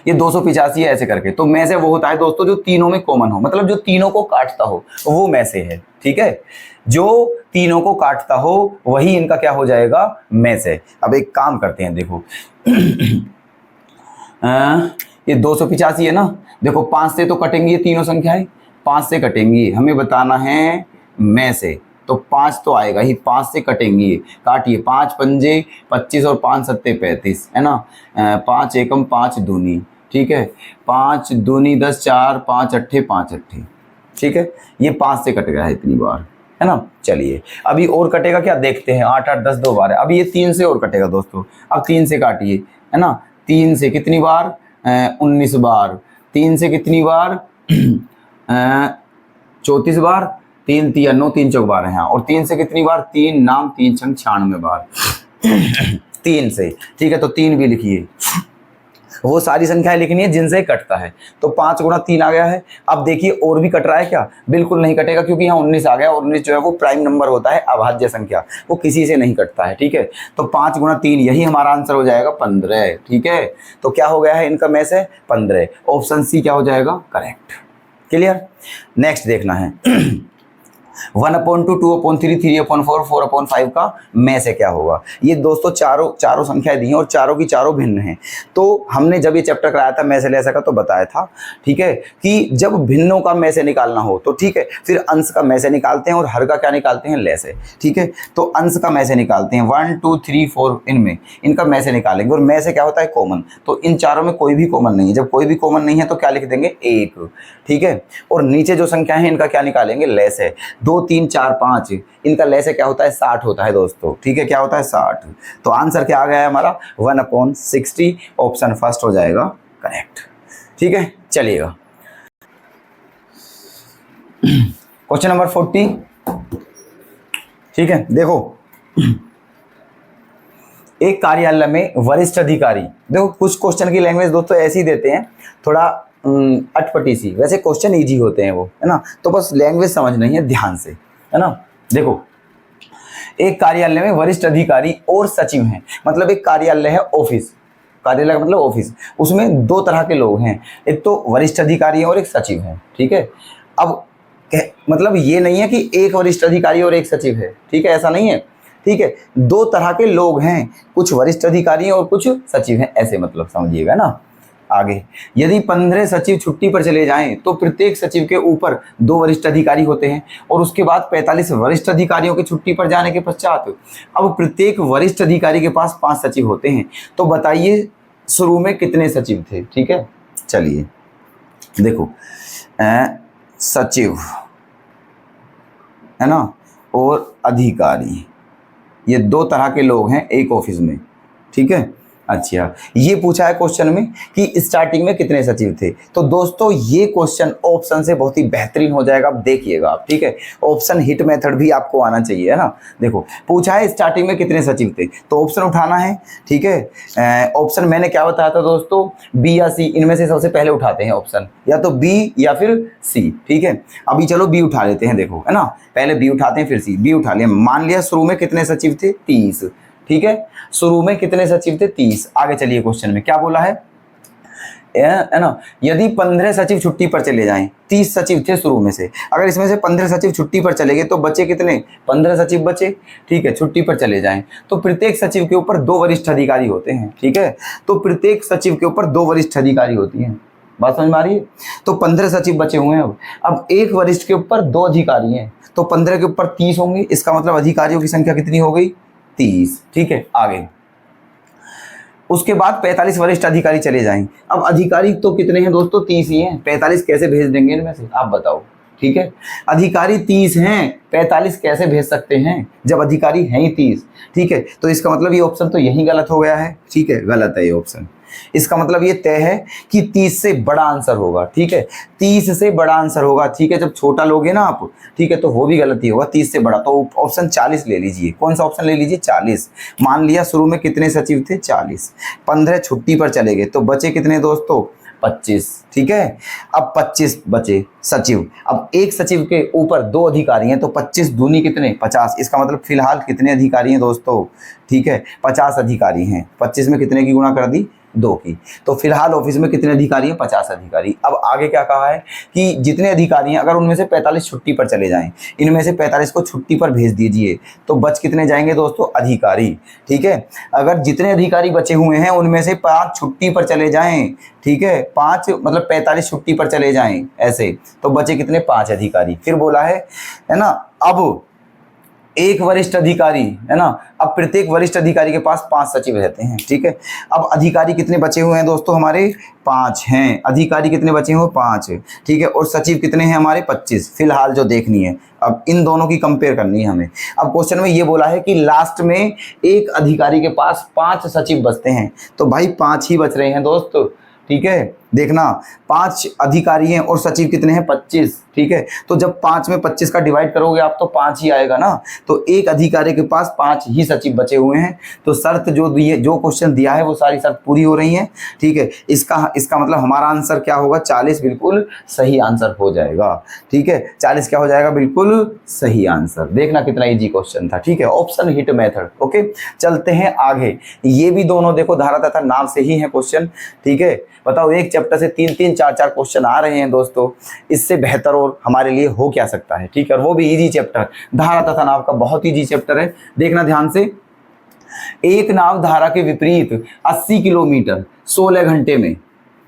ये 285 है ऐसे करके, तो में से वो होता है दोस्तों जो तीनों में कॉमन हो, मतलब जो तीनों को काटता हो वो में से है। ठीक है, जो तीनों को काटता हो वही इनका क्या हो जाएगा में से। अब एक काम करते हैं, देखो ये 285 है ना, देखो 5 से तो कटेंगी ये तीनों संख्याएं, 5 से कटेंगी, हमें बताना है में से, तो 5 तो आएगा ही, 5 से कटेंगी, काटिए 5 पंजे 25 और 5 सत्ते 35 है ना, 5 एकम 5 दूनी। ठीक है, 5 दूनी 10 4 5 अट्ठे 5 अट्ठे। ठीक है, ये 5 से कट गया है इतनी बार है ना। चलिए अभी और कटेगा क्या देखते हैं, 8 8 10 2 बार है, अभी ये 3 से और कटेगा दोस्तों। अब 3 से काटिए है ना, 3 से कितनी बार 19 बार, 3 से कितनी बार 34 बार, 3 3 9 3 चौक बार है, और 3 से कितनी बार 3 नाम 3 छंग 96 बार 3 से। ठीक है, तो 3 भी लिखिए, वो सारी संख्याएं लिखनी है जिनसे कटता है। तो 5 गुणा 3 आ गया है। अब देखिए और भी कट रहा है क्या, बिल्कुल नहीं कटेगा, क्योंकि यहाँ 19 आ गया, और 19 जो है वो प्राइम नंबर होता है, अभाज्य संख्या, वो किसी से नहीं कटता है। ठीक है, तो 5 गुणा 3 यही हमारा आंसर हो जाएगा 15। ठीक है, तो क्या हो गया है इनका में से 15, ऑप्शन सी क्या हो जाएगा करेक्ट। क्लियर? नेक्स्ट देखना है 1/2 2/3 3/4 4/5 का में से क्या होगा। ये दोस्तों चारों संख्याएं दी हैं और चारों की चारों भिन्न हैं। तो हमने जब ये चैप्टर कराया था में से ले सका तो बताया था, ठीक है, कि जब भिन्नों का में से निकालना हो तो ठीक है, फिर अंश का में से निकालते हैं और हर का क्या निकालते हैं ले से। ठीक है, तो अंश का में से निकालते हैं 1 2 3 4, इनमें इनका में से निकालेंगे, और में से क्या होता है कॉमन, तो इन चारों में कोई भी कॉमन नहीं है। जब कोई भी कॉमन नहीं है तो क्या लिख देंगे 1। ठीक है, और नीचे जो संख्या है इनका क्या निकालेंगे ले से, 2 3 4 5, इनका ले से क्या होता है 60 होता है दोस्तों। ठीक है, क्या होता है 60। तो आंसर क्या आ गया है हमारा 1/60, ऑप्शन फर्स्ट हो जाएगा करेक्ट। ठीक है, चलिएगा क्वेश्चन नंबर 40। ठीक है, देखो एक कार्यालय में वरिष्ठ अधिकारी, देखो कुछ क्वेश्चन की लैंग्वेज दोस्तों ऐसी देते हैं, थोड़ा अटपटी सी, वैसे क्वेश्चन इजी होते हैं वो, है ना, तो बस लैंग्वेज समझनी है ध्यान से, है ना। देखो एक कार्यालय में वरिष्ठ अधिकारी और सचिव हैं, मतलब एक कार्यालय है ऑफिस, कार्यालय का मतलब ऑफिस, उसमें दो तरह के लोग हैं, एक तो वरिष्ठ अधिकारी है और एक सचिव है, ठीक है। अब मतलब ये नहीं है कि एक वरिष्ठ अधिकारी और एक सचिव है, ठीक है, ऐसा नहीं है, ठीक है, दो तरह के लोग हैं, कुछ वरिष्ठ अधिकारी हैं और कुछ सचिव हैं, ऐसे मतलब समझिएगा ना। आगे, यदि 15 सचिव छुट्टी पर चले जाएं तो प्रत्येक सचिव के ऊपर 2 वरिष्ठ अधिकारी होते हैं और उसके बाद 45 वरिष्ठ अधिकारियों के छुट्टी पर जाने के पश्चात अब प्रत्येक वरिष्ठ अधिकारी के पास 5 सचिव होते हैं। तो बताइए शुरू में कितने सचिव थे, ठीक है। चलिए देखो, सचिव है ना और अधिकारी, ये दो तरह के लोग हैं एक ऑफिस में, ठीक है। अच्छा, ये पूछा है क्वेश्चन में कि स्टार्टिंग में कितने सचिव थे। तो दोस्तों ये क्वेश्चन ऑप्शन से बहुत ही बेहतरीन हो जाएगा, आप देखिएगा आप, ठीक है। ऑप्शन हिट मेथड भी आपको आना चाहिए, है ना। देखो पूछा है स्टार्टिंग में कितने सचिव थे, तो ऑप्शन उठाना है, ठीक है। ऑप्शन मैंने क्या बताया था दोस्तों, बी या सी, इनमें से सबसे पहले उठाते हैं ऑप्शन, या तो बी या फिर सी, ठीक है। अभी चलो बी उठा लेते हैं, देखो है ना, पहले बी उठाते हैं फिर सी। बी उठा लिया, मान लिया शुरू में कितने सचिव थे, 30, ठीक है। शुरू में कितने सचिव थे, 30। आगे चलिए क्वेश्चन में क्या बोला है ना, यदि 15 सचिव छुट्टी पर चले जाएं, 30 सचिव थे शुरू में से, अगर इसमें से 15 सचिव छुट्टी पर चले गए तो बचे कितने, 15 सचिव बचे, ठीक है, छुट्टी पर चले जाएं। तो प्रत्येक सचिव के ऊपर 2 वरिष्ठ अधिकारी होते हैं, ठीक है। तो प्रत्येक सचिव के ऊपर 2 वरिष्ठ अधिकारी होती हैं, बात समझ में आ रही है। तो 15 सचिव बचे हुए हैं, अब एक वरिष्ठ के ऊपर 2 अधिकारी हैं, तो 15 के ऊपर 30 होंगे, इसका मतलब अधिकारियों की संख्या कितनी हो गई, 30, ठीक है। आगे उसके बाद 45 वरिष्ठ अधिकारी चले जाएं। अब अधिकारी तो कितने हैं दोस्तों, 30 ही हैं, 45 कैसे भेज देंगे इनमें से, आप बताओ, ठीक है। अधिकारी 30 हैं, 45 कैसे भेज सकते हैं जब अधिकारी हैं ही 30, ठीक है। तो इसका मतलब ये ऑप्शन तो यही गलत हो गया है, ठीक है, गलत है ये ऑप्शन। इसका मतलब ये तय है कि 30 से बड़ा आंसर होगा, ठीक है, 30 से बड़ा आंसर होगा, ठीक है। जब छोटा लोगे ना आप, ठीक है, तो वो भी गलती होगा, 30 से बड़ा। तो ऑप्शन 40 ले लीजिए, कौन सा ऑप्शन ले लीजिए, 40। मान लिया शुरू में कितने सचिव थे, 40, 15 छुट्टी पर चले गए तो बचे कितने दोस्तों, 25, ठीक है। अब 25 बचे सचिव, अब एक सचिव के ऊपर 2 अधिकारी हैं, तो 25 दूनी कितने, 50। इसका मतलब फिलहाल कितने अधिकारी हैं दोस्तों, ठीक है, 50 अधिकारी हैं। 25 में कितने की गुणा कर दी, 2 की। तो फिलहाल ऑफिस में कितने अधिकारी हैं, 50 अधिकारी। अब आगे क्या कहा है कि जितने अधिकारी हैं अगर उनमें से 45 छुट्टी पर चले जाएं, इनमें से 45 को छुट्टी पर भेज दीजिए, तो बच कितने जाएंगे दोस्तों, अधिकारी, ठीक है। अगर जितने अधिकारी बचे हुए हैं उनमें से 5 छुट्टी पर चले जाएं, ठीक है, 5 मतलब 45 छुट्टी पर चले जाएं ऐसे, तो बचे कितने, 5 अधिकारी। फिर बोला है ना, अब एक वरिष्ठ अधिकारी, है ना, अब प्रत्येक वरिष्ठ अधिकारी के पास 5 सचिव रहते हैं, ठीक है। अब अधिकारी कितने बचे हुए हैं दोस्तों, हमारे 5 हैं, अधिकारी कितने बचे हुए, 5, ठीक है, और सचिव कितने हैं हमारे, 25 फिलहाल जो देखनी है। अब इन दोनों की कंपेयर करनी है हमें। अब क्वेश्चन में ये बोला है कि लास्ट में एक अधिकारी के पास 5 सचिव बचते हैं, तो भाई 5 ही बच रहे हैं दोस्तों, ठीक है। देखना 5 अधिकारी हैं और सचिव कितने हैं, 25, ठीक है। तो जब 5 में 25 का डिवाइड करोगे आप तो 5 ही आएगा ना। तो एक अधिकारी के पास 5 ही सचिव बचे हुए हैं। तो शर्त जो जो क्वेश्चन दिया है वो सारी शर्त पूरी हो रही हैं, ठीक है। इसका मतलब हमारा आंसर क्या होगा, 40 बिल्कुल सही आंसर हो जाएगा, ठीक है। 40 क्या हो जाएगा, बिल्कुल सही आंसर। देखना कितना इजी क्वेश्चन था, ठीक है, ऑप्शन हिट मेथड। ओके, चलते हैं आगे। ये भी दोनों देखो धारा तथा नाम से ही है क्वेश्चन, ठीक है। बताओ एक चैप्टर से 3-3, 4-4 क्वेश्चन आ रहे हैं दोस्तों, इससे बेहतर और हमारे लिए हो क्या सकता है, ठीक है। और वो भी इजी चैप्टर, धारा तथा नाव का बहुत इजी चैप्टर है। देखना ध्यान से, एक नाव धारा के विपरीत 80 किलोमीटर 16 घंटे में,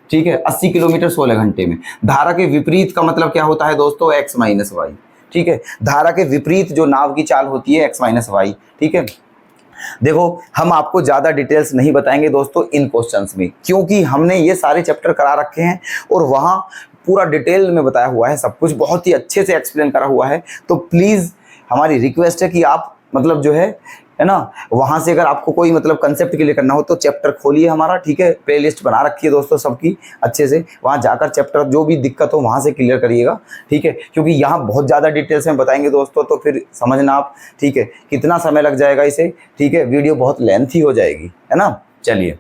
ठीक है, 80 किलोमीटर 16 घंटे में। धारा के विपरीत का मतलब क्या होता है दोस्तों, x माइनस वाई, ठीक है। धारा के विपरीत जो नाव की चाल होती है x माइनस वाई, ठीक है। देखो हम आपको ज़्यादा डिटेल्स नहीं बताएंगे दोस्तों इन क्वेश्चंस में, क्योंकि हमने ये सारे चैप्टर करा रखे हैं और वहाँ पूरा डिटेल में बताया हुआ है, सब कुछ बहुत ही अच्छे से एक्सप्लेन करा हुआ है। तो प्लीज़ हमारी रिक्वेस्ट है कि आप मतलब जो है ना, वहाँ से अगर आपको कोई मतलब कंसेप्ट क्लियर करना हो तो चैप्टर खोलिए हमारा, ठीक है। प्लेलिस्ट बना रखी है दोस्तों सबकी अच्छे से, वहाँ जाकर चैप्टर जो भी दिक्कत हो वहाँ से क्लियर करिएगा, ठीक है। क्योंकि यहाँ बहुत ज़्यादा डिटेल्स में बताएंगे दोस्तों, तो फिर समझना आप, ठीक है, कितना समय लग जाएगा इसे, ठीक है, वीडियो बहुत लेंथी हो जाएगी, है ना। चलिए,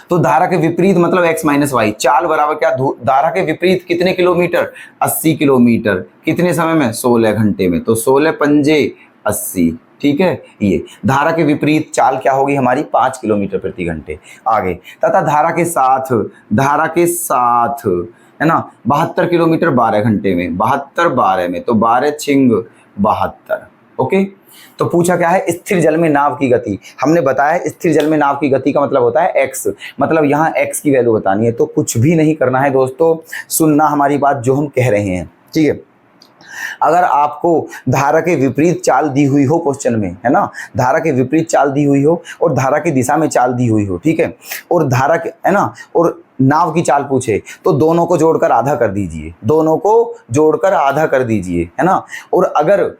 तो धारा के विपरीत मतलब x माइनस वाई, चाल बराबर क्या, धारा के विपरीत कितने किलोमीटर, 80 किलोमीटर, कितने समय में, 16 घंटे में। तो 16 पंजे 80, ठीक है। ये धारा के विपरीत चाल क्या होगी हमारी 5 किलोमीटर प्रति घंटे। आगे तथा धारा के साथ है ना 72 किलोमीटर 12 घंटे में, 72 12 में तो 12 छिंग 72। ओके, तो पूछा क्या है स्थिर जल में नाव की गति। हमने बताया स्थिर जल में नाव की गति का मतलब होता है x, मतलब यहाँ x की वैल्यू बतानी है। तो कुछ भी नहीं करना है दोस्तों, सुनना हमारी बात जो हम कह रहे हैं, ठीक है। अगर आपको धारा के विपरीत चाल दी हुई हो क्वेश्चन में, है ना, धारा के विपरीत चाल दी हुई हो और धारा की दिशा में चाल दी हुई हो, ठीक है, और धारा के, है ना, और नाव की चाल पूछे तो दोनों को जोड़कर आधा कर दीजिए, दोनों को जोड़कर आधा कर दीजिए, है ना। और अगर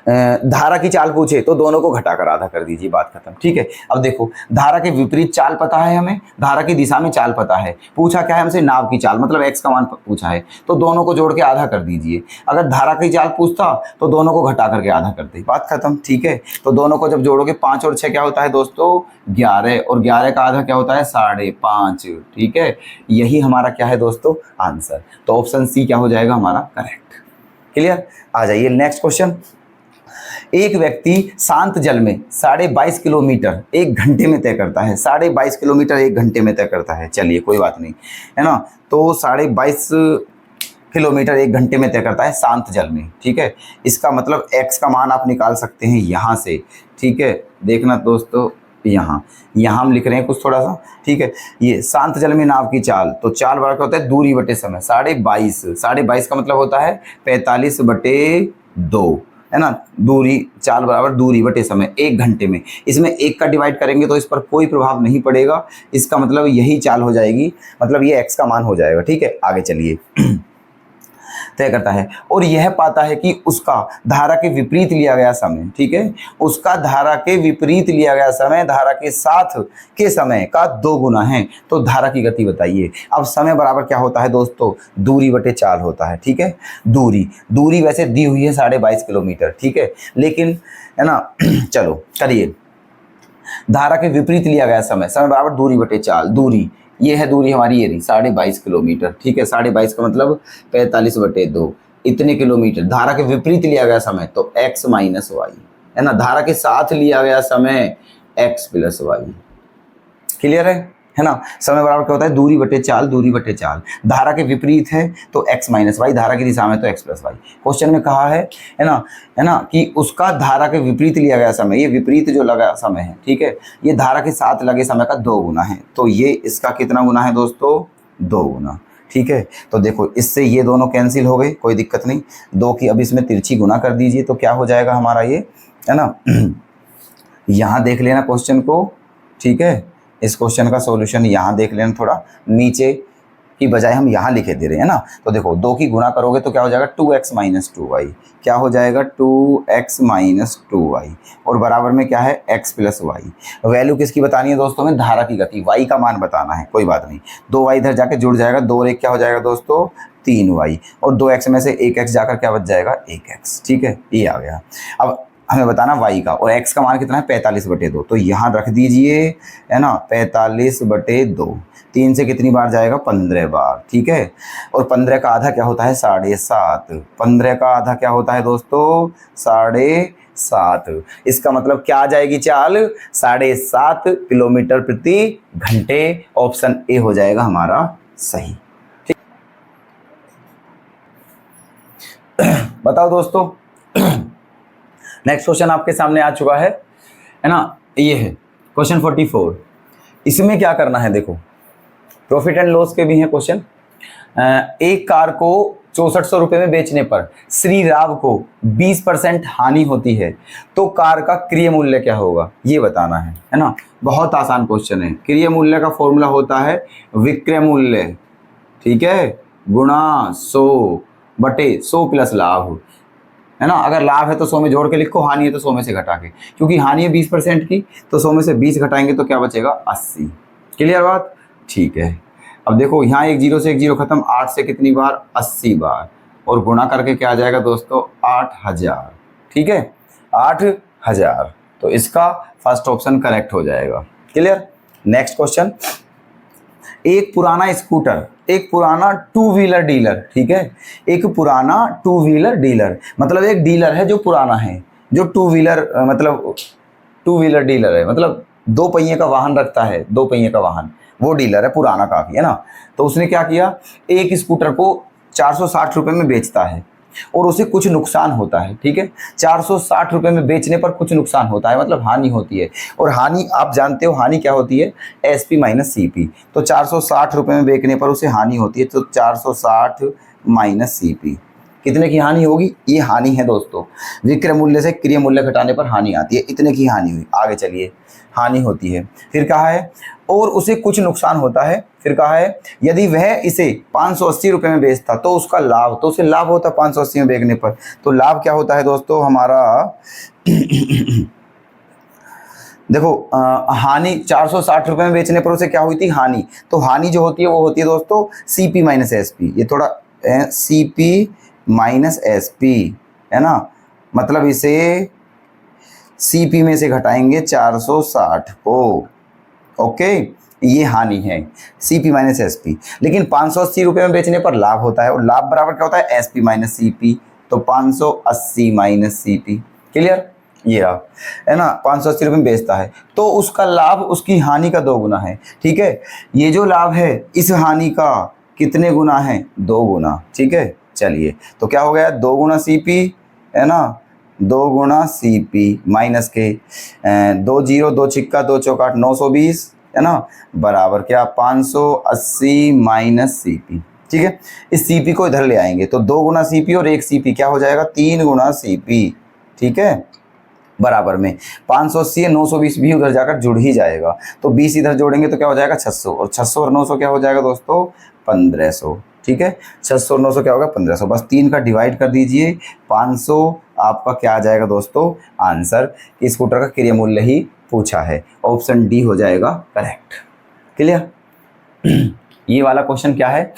धारा की चाल पूछे तो दोनों को घटाकर आधा कर दीजिए, बात खत्म, ठीक है। अब देखो धारा के विपरीत चाल पता है हमें, धारा की दिशा में चाल पता है, पूछा क्या है हमसे नाव की चाल, मतलब x का मान पूछा है, तो दोनों को जोड़ के आधा कर दीजिए। अगर धारा की चाल पूछता तो दोनों को घटा करके आधा कर दे, बात खत्म, ठीक है। तो दोनों को जब जोड़ोगे 5 और 6 क्या होता है दोस्तों 11, और 11 का आधा क्या होता है 5.5, ठीक है। यही हमारा क्या है दोस्तों आंसर। तो ऑप्शन सी क्या हो जाएगा हमारा करेक्ट। क्लियर। आ जाइए नेक्स्ट क्वेश्चन। एक व्यक्ति शांत जल में 22.5 किलोमीटर 1 घंटे में तय करता है, 22.5 किलोमीटर 1 घंटे में तय करता है, चलिए कोई बात नहीं, है ना। तो 22.5 किलोमीटर 1 घंटे में तय करता है शांत जल में, ठीक है। इसका मतलब x का मान आप निकाल सकते हैं यहाँ से, ठीक है। देखना दोस्तों यहाँ हम लिख रहे हैं कुछ थोड़ा सा, ठीक है। ये शांत जल में नाव की चाल, तो चाल बराबर होता है दूरी बटे समय, 22.5 का मतलब होता है 45/2, है ना। दूरी चाल बराबर दूरी बटे समय 1 घंटे में, इसमें 1 का डिवाइड करेंगे तो इस पर कोई प्रभाव नहीं पड़ेगा, इसका मतलब यही चाल हो जाएगी, मतलब ये x का मान हो जाएगा, ठीक है। आगे चलिए तय करता है और यह पाता है कि उसका धारा के विपरीत लिया गया समय, ठीक है, उसका धारा के विपरीत लिया गया समय धारा के साथ के समय का 2 गुना है, तो धारा की गति बताइए। अब समय बराबर क्या होता है दोस्तों दूरी बटे चाल होता है, ठीक है। दूरी वैसे दी हुई है 22.5 किलोमीटर, ठीक है, लेकिन है ना चलो करिए, धारा के विपरीत लिया गया समय बराबर दूरी बटे चाल, दूरी ये है दूरी हमारी, ये रही 22.5 किलोमीटर, ठीक है। 22.5 का मतलब 45/2 इतने किलोमीटर। धारा के विपरीत लिया गया समय तो x माइनस वाई, है ना। धारा के साथ लिया गया समय x प्लस वाई। क्लियर है ना। समय बराबर क्या होता है दूरी बटे चाल, धारा के विपरीत है तो x माइनस वाई, धारा की दिशा में तो x प्लस वाई। क्वेश्चन में कहा है ना कि उसका धारा के विपरीत लिया गया समय, ये विपरीत जो लगा समय है, ठीक है, ये धारा के साथ लगे समय का 2 गुना है, तो ये इसका कितना गुना है दोस्तों 2 गुना, ठीक है। तो देखो इससे ये दोनों कैंसिल हो गए, कोई दिक्कत नहीं, 2 की अब इसमें तिरछी गुना कर दीजिए तो क्या हो जाएगा हमारा ये, है ना। यहाँ देख लेना क्वेश्चन को, ठीक है। इस क्वेश्चन का सॉल्यूशन यहाँ देख लेना, थोड़ा नीचे की बजाय हम यहाँ लिखे दे रहे हैं ना। तो देखो 2 की गुना करोगे तो क्या हो जाएगा 2x माइनस 2y, क्या हो जाएगा 2x माइनस 2y, और बराबर में क्या है x प्लस वाई। वैल्यू किसकी बतानी है दोस्तों में धारा की गति, y का मान बताना है, कोई बात नहीं। 2y इधर जाके जुड़ जाएगा, 2 और 1 क्या हो जाएगा दोस्तों 3y, और 2x में से 1x जाकर क्या बच जाएगा 1x, ठीक है। ये आ गया। अब हमें बताना y का, और x का मान कितना है 45/2, तो यहाँ रख दीजिए, है ना 45/2, 3 से कितनी बार जाएगा 15 बार, ठीक है। और 15 का आधा क्या होता है 7.5, 15 का आधा क्या होता है दोस्तों 7.5। इसका मतलब क्या आ जाएगी चाल 7.5 किलोमीटर प्रति घंटे। ऑप्शन ए हो जाएगा हमारा सही, ठीक। बताओ दोस्तों नेक्स्ट क्वेश्चन आपके सामने आ चुका है ना, ये है क्वेश्चन 44। इसमें क्या करना है देखो, प्रॉफिट एंड लॉस के भी हैं क्वेश्चन। एक कार को 6400 रुपये में बेचने पर श्री राव को 20% हानि होती है, तो कार का क्रय मूल्य क्या होगा ये बताना है ना। बहुत आसान क्वेश्चन है। क्रय मूल्य का फॉर्मूला होता है विक्रय मूल्य, ठीक है, गुणा 100/100 प्लस लाभ, है ना। अगर लाभ है तो 100 में जोड़ के लिखो, हानि है तो 100 में से घटा के, क्योंकि हानि है 20% की, तो 100 में से 20 घटाएंगे तो क्या बचेगा 80। क्लियर बात, ठीक है। अब देखो यहाँ एक जीरो से एक जीरो खत्म, 8 से कितनी बार 80 बार, और गुणा करके क्या आ जाएगा दोस्तों 8000, ठीक है 8000। तो इसका फर्स्ट ऑप्शन करेक्ट हो जाएगा। क्लियर। Next question. एक पुराना स्कूटर, एक पुराना 2 व्हीलर डीलर, ठीक है, एक पुराना 2 व्हीलर डीलर, मतलब एक डीलर है जो पुराना है, जो टू व्हीलर मतलब टू व्हीलर डीलर है, मतलब दो पहिए का वाहन रखता है, दो पहिए का वाहन, वो डीलर है, पुराना काफी है ना। तो उसने क्या किया, एक स्कूटर को 460 रुपये में बेचता है और उसे कुछ नुकसान होता है। ठीक है, 460 रुपये में बेचने पर कुछ नुकसान होता है, मतलब हानि होती है। और हानि आप जानते हो हानि क्या होती है, SP माइनस CP। तो 460 रुपये में बेचने पर उसे हानि होती है, तो 460 माइनस CP कितने की हानि होगी, ये हानि है दोस्तों। विक्रय मूल्य से क्रय मूल्य घटाने पर हानि आती है, इतने की हानि हुई। आगे चलिए, हानि होती है। फिर कहा है और उसे कुछ नुकसान होता है। फिर कहा है यदि वह इसे 580 रुपये में बेचता तो उसका लाभ, तो उसे लाभ होता 580 में बेचने पर। तो लाभ क्या होता है दोस्तों हमारा देखो हानि 460 रुपये में बेचने पर उसे क्या हुई थी, हानि। तो हानि जो होती है वो होती है दोस्तों CP माइनस SP। ये थोड़ा CP माइनस SP है ना, मतलब इसे CP में से घटाएंगे 460 को। ओके, ये हानि है CP माइनस SP। लेकिन 580 रुपये में बेचने पर लाभ होता है, और लाभ बराबर क्या होता है, SP माइनस CP। तो 580 माइनस CP, क्लियर, ये रहा है ना। 580 रुपये में बेचता है तो उसका लाभ उसकी हानि का 2 गुना है। ठीक है, ये जो लाभ है इस हानि का कितने गुना है, 2 गुना। ठीक है, चलिए तो क्या हो गया, 2 गुना CP है ना, 2 गुना CP माइनस के 2 जीरो 2 छिक्का 2 चौका 8 920 है ना, बराबर क्या 580 माइनस CP। ठीक है, इस CP को इधर ले आएंगे तो 2 गुना CP और 1 CP क्या हो जाएगा, 3 गुना CP। ठीक है, बराबर में 580 है, 920 भी उधर जाकर जुड़ ही जाएगा। तो 20 इधर जोड़ेंगे तो क्या हो जाएगा 600, और 600 और 900 क्या हो जाएगा दोस्तों 1500। ठीक है, 600 और 900 क्या होगा 1500। बस 3 का डिवाइड कर दीजिए, 500 आपका क्या आ जाएगा दोस्तों आंसर। स्कूटर का क्रय मूल्य ही पूछा है, ऑप्शन D हो जाएगा करेक्ट। क्लियर। ये वाला क्वेश्चन क्या है,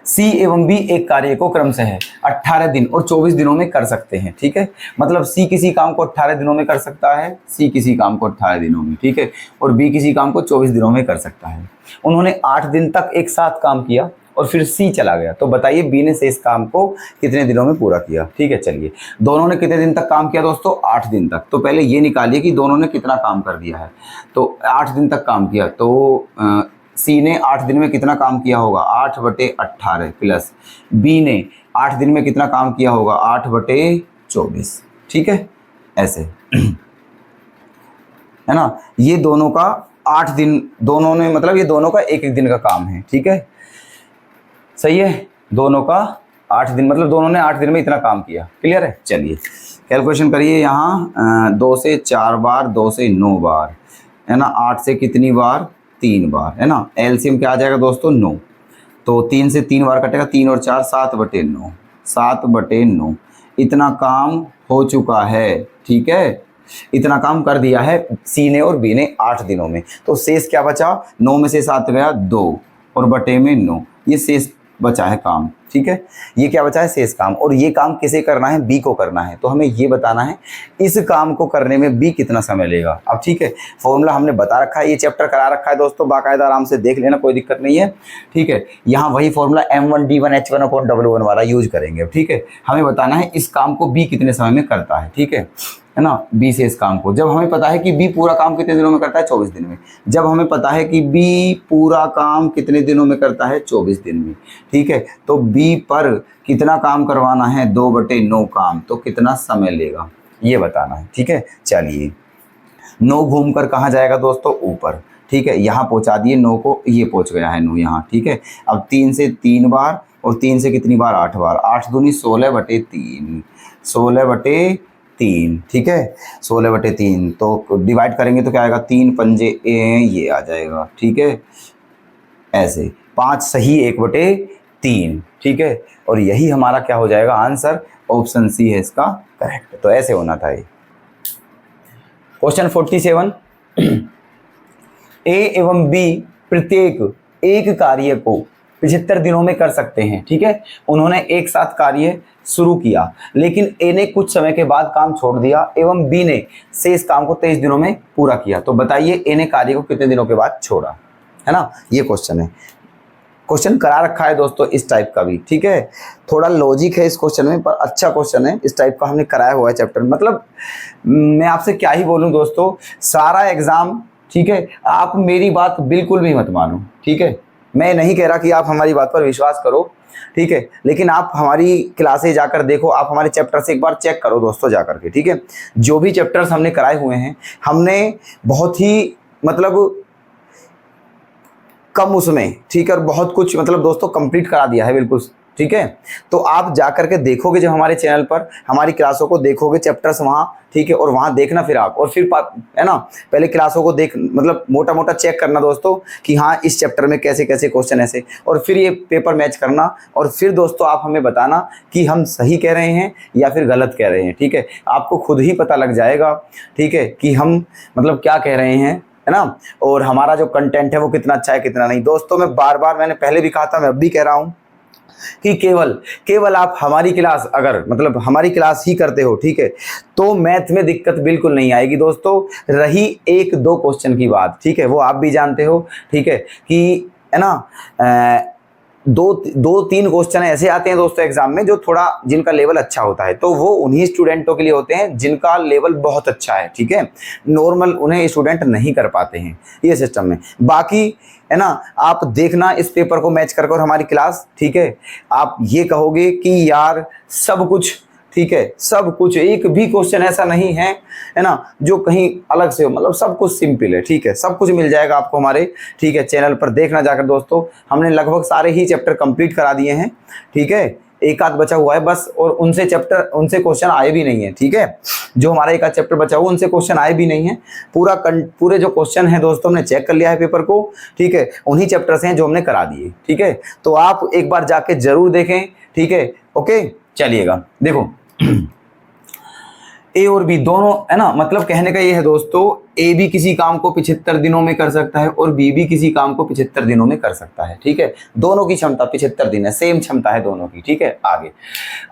C एवं B एक कार्य को क्रमशः 18 दिन और 24 दिनों में कर सकते हैं। ठीक है, मतलब C किसी काम को 18 दिनों में कर सकता है, C किसी काम को 18 दिनों में, ठीक है, और B किसी काम को 24 दिनों में कर सकता है। उन्होंने 8 दिन तक एक साथ काम किया और फिर C चला गया, तो बताइए B ने शेष काम को कितने दिनों में पूरा किया। ठीक है, चलिए दोनों ने कितने दिन तक काम किया दोस्तों, 8 दिन तक। तो पहले ये निकालिए कि दोनों ने कितना काम कर दिया है। तो 8 दिन तक काम किया, तो C ने 8 दिन में कितना काम किया होगा, 8/18 प्लस B ने 8 दिन में कितना काम किया होगा, 8/24। ठीक है, ऐसे है ना। ये दोनों का 8 दिन, दोनों ने मतलब ये दोनों का एक एक दिन का काम है। ठीक है, सही है, दोनों का 8 दिन, मतलब दोनों ने 8 दिन में इतना काम किया। क्लियर है, चलिए कैलकुलेशन करिए। यहाँ 2 से 4 बार, 2 से 9 बार है ना, 8 से कितनी बार, 3 बार है ना। एलसीएम क्या आ जाएगा दोस्तों 9, तो 3 से 3 बार कटेगा, 3 और 4 7/9, 7/9 इतना काम हो चुका है। ठीक है, इतना काम कर दिया है C ने और B ने 8 दिनों में। तो शेष क्या बचा, 9 में से 7 गया 2 और बटे में 9, ये शेष बचा है काम। ठीक है, ये क्या बचा है, शेष काम। और ये काम किसे करना है, B को करना है। तो हमें ये बताना है इस काम को करने में B कितना समय लेगा। अब ठीक है, फॉर्मूला हमने बता रखा है, ये चैप्टर करा रखा है दोस्तों, बाकायदा आराम से देख लेना, कोई दिक्कत नहीं है। ठीक है, यहाँ वही फॉर्मूला M1D1H1/W1 वाला यूज करेंगे। ठीक है, हमें बताना है इस काम को B कितने समय में करता है। ठीक है ना, B से इस काम को, जब हमें पता है कि B पूरा काम कितने दिनों में करता है, 24 दिन में। जब हमें पता है कि B पूरा काम कितने दिनों में करता है, 24 दिन में। ठीक है, तो B पर कितना काम करवाना है, 2/9 काम, तो कितना समय लेगा ये बताना है। ठीक है, चलिए 9 घूमकर कहाँ जाएगा दोस्तों, ऊपर। ठीक है, यहाँ पहुँचा दिए 9 को, ये पहुँच गया है 9 यहाँ। ठीक है, अब 3 से 3 बार और 3 से कितनी बार, 8 बार, 8 दूनी 16/3, 16/3। ठीक है, 16/3, तो डिवाइड करेंगे तो क्या आएगा, 3 पंजे ये आ जाएगा। ठीक है, ऐसे 5 सही 1/3। ठीक है, और यही हमारा क्या हो जाएगा आंसर, ऑप्शन C है इसका करेक्ट। तो ऐसे होना था ये। क्वेश्चन 47, A एवं B प्रत्येक एक कार्य को 75 दिनों में कर सकते हैं। ठीक है, उन्होंने एक साथ कार्य शुरू किया, लेकिन A ने कुछ समय के बाद काम छोड़ दिया एवं B ने शेष काम को 23 दिनों में पूरा किया। तो बताइए A ने कार्य को कितने दिनों के बाद छोड़ा, है ना, ये क्वेश्चन है। क्वेश्चन करा रखा है दोस्तों इस टाइप का भी, ठीक है। थोड़ा लॉजिक है इस क्वेश्चन में, पर अच्छा क्वेश्चन है, इस टाइप का हमने कराया हुआ है चैप्टर। मतलब मैं आपसे क्या ही बोलूं दोस्तों, सारा एग्जाम, ठीक है, आप मेरी बात बिल्कुल भी मत मानो, ठीक है। मैं नहीं कह रहा कि आप हमारी बात पर विश्वास करो, ठीक है, लेकिन आप हमारी क्लासेज जाकर देखो, आप हमारे चैप्टर से एक बार चेक करो दोस्तों जाकर के, ठीक है। जो भी चैप्टर्स हमने कराए हुए हैं, हमने बहुत ही मतलब कम उसमें, ठीक है, और बहुत कुछ मतलब दोस्तों कंप्लीट करा दिया है बिल्कुल, ठीक है। तो आप जाकर के देखोगे जब हमारे चैनल पर हमारी क्लासों को देखोगे, चैप्टर्स वहाँ, ठीक है, और वहाँ देखना फिर आप, और फिर है ना, पहले क्लासों को देख मतलब मोटा मोटा चेक करना दोस्तों कि हाँ इस चैप्टर में कैसे कैसे क्वेश्चन ऐसे, और फिर ये पेपर मैच करना, और फिर दोस्तों आप हमें बताना कि हम सही कह रहे हैं या फिर गलत कह रहे हैं, ठीक है। आपको खुद ही पता लग जाएगा, ठीक है, कि हम मतलब क्या कह रहे हैं, है ना, और हमारा जो कंटेंट है वो कितना अच्छा है कितना नहीं। दोस्तों मैं बार बार, मैंने पहले भी कहा था, मैं अब भी कह रहा हूँ कि केवल आप हमारी क्लास, अगर मतलब हमारी क्लास ही करते हो, ठीक है, तो मैथ में दिक्कत बिल्कुल नहीं आएगी दोस्तों। रही एक दो क्वेश्चन की बात, ठीक है, वो आप भी जानते हो, ठीक है, कि है ना, दो तीन क्वेश्चन ऐसे आते हैं दोस्तों एग्जाम में जो थोड़ा जिनका लेवल अच्छा होता है, तो वो उन्हीं स्टूडेंटों के लिए होते हैं जिनका लेवल बहुत अच्छा है, ठीक है। नॉर्मल उन्हें स्टूडेंट नहीं कर पाते हैं ये सिस्टम में। बाकी है ना, आप देखना इस पेपर को मैच कर कर हमारी क्लास, ठीक है। आप ये कहोगे कि यार सब कुछ, ठीक है, सब कुछ, एक भी क्वेश्चन ऐसा नहीं है ना, जो कहीं अलग से हो, मतलब सब कुछ सिंपल है, ठीक है, सब कुछ मिल जाएगा आपको हमारे, ठीक है, चैनल पर देखना जाकर दोस्तों। हमने लगभग सारे ही चैप्टर कंप्लीट करा दिए हैं, ठीक है, एक आध बचा हुआ है बस, और उनसे क्वेश्चन आए भी नहीं है, ठीक है। जो हमारा एक आध चैप्टर बचा हुआ उनसे क्वेश्चन आए भी नहीं है। पूरे जो क्वेश्चन है दोस्तों हमने चेक कर लिया है पेपर को, ठीक है, उन्हीं चैप्टर से हैं जो हमने करा दिए, ठीक है। तो आप एक बार जाके जरूर देखें, ठीक है, ओके। चलिएगा देखो, ए और बी दोनों, है ना, मतलब कहने का ये है दोस्तों, ए भी किसी काम को 75 दिनों में कर सकता है और बी भी किसी काम को 75 दिनों में कर सकता है, ठीक है। दोनों की क्षमता 75 दिन है, सेम क्षमता है दोनों की, ठीक है। आगे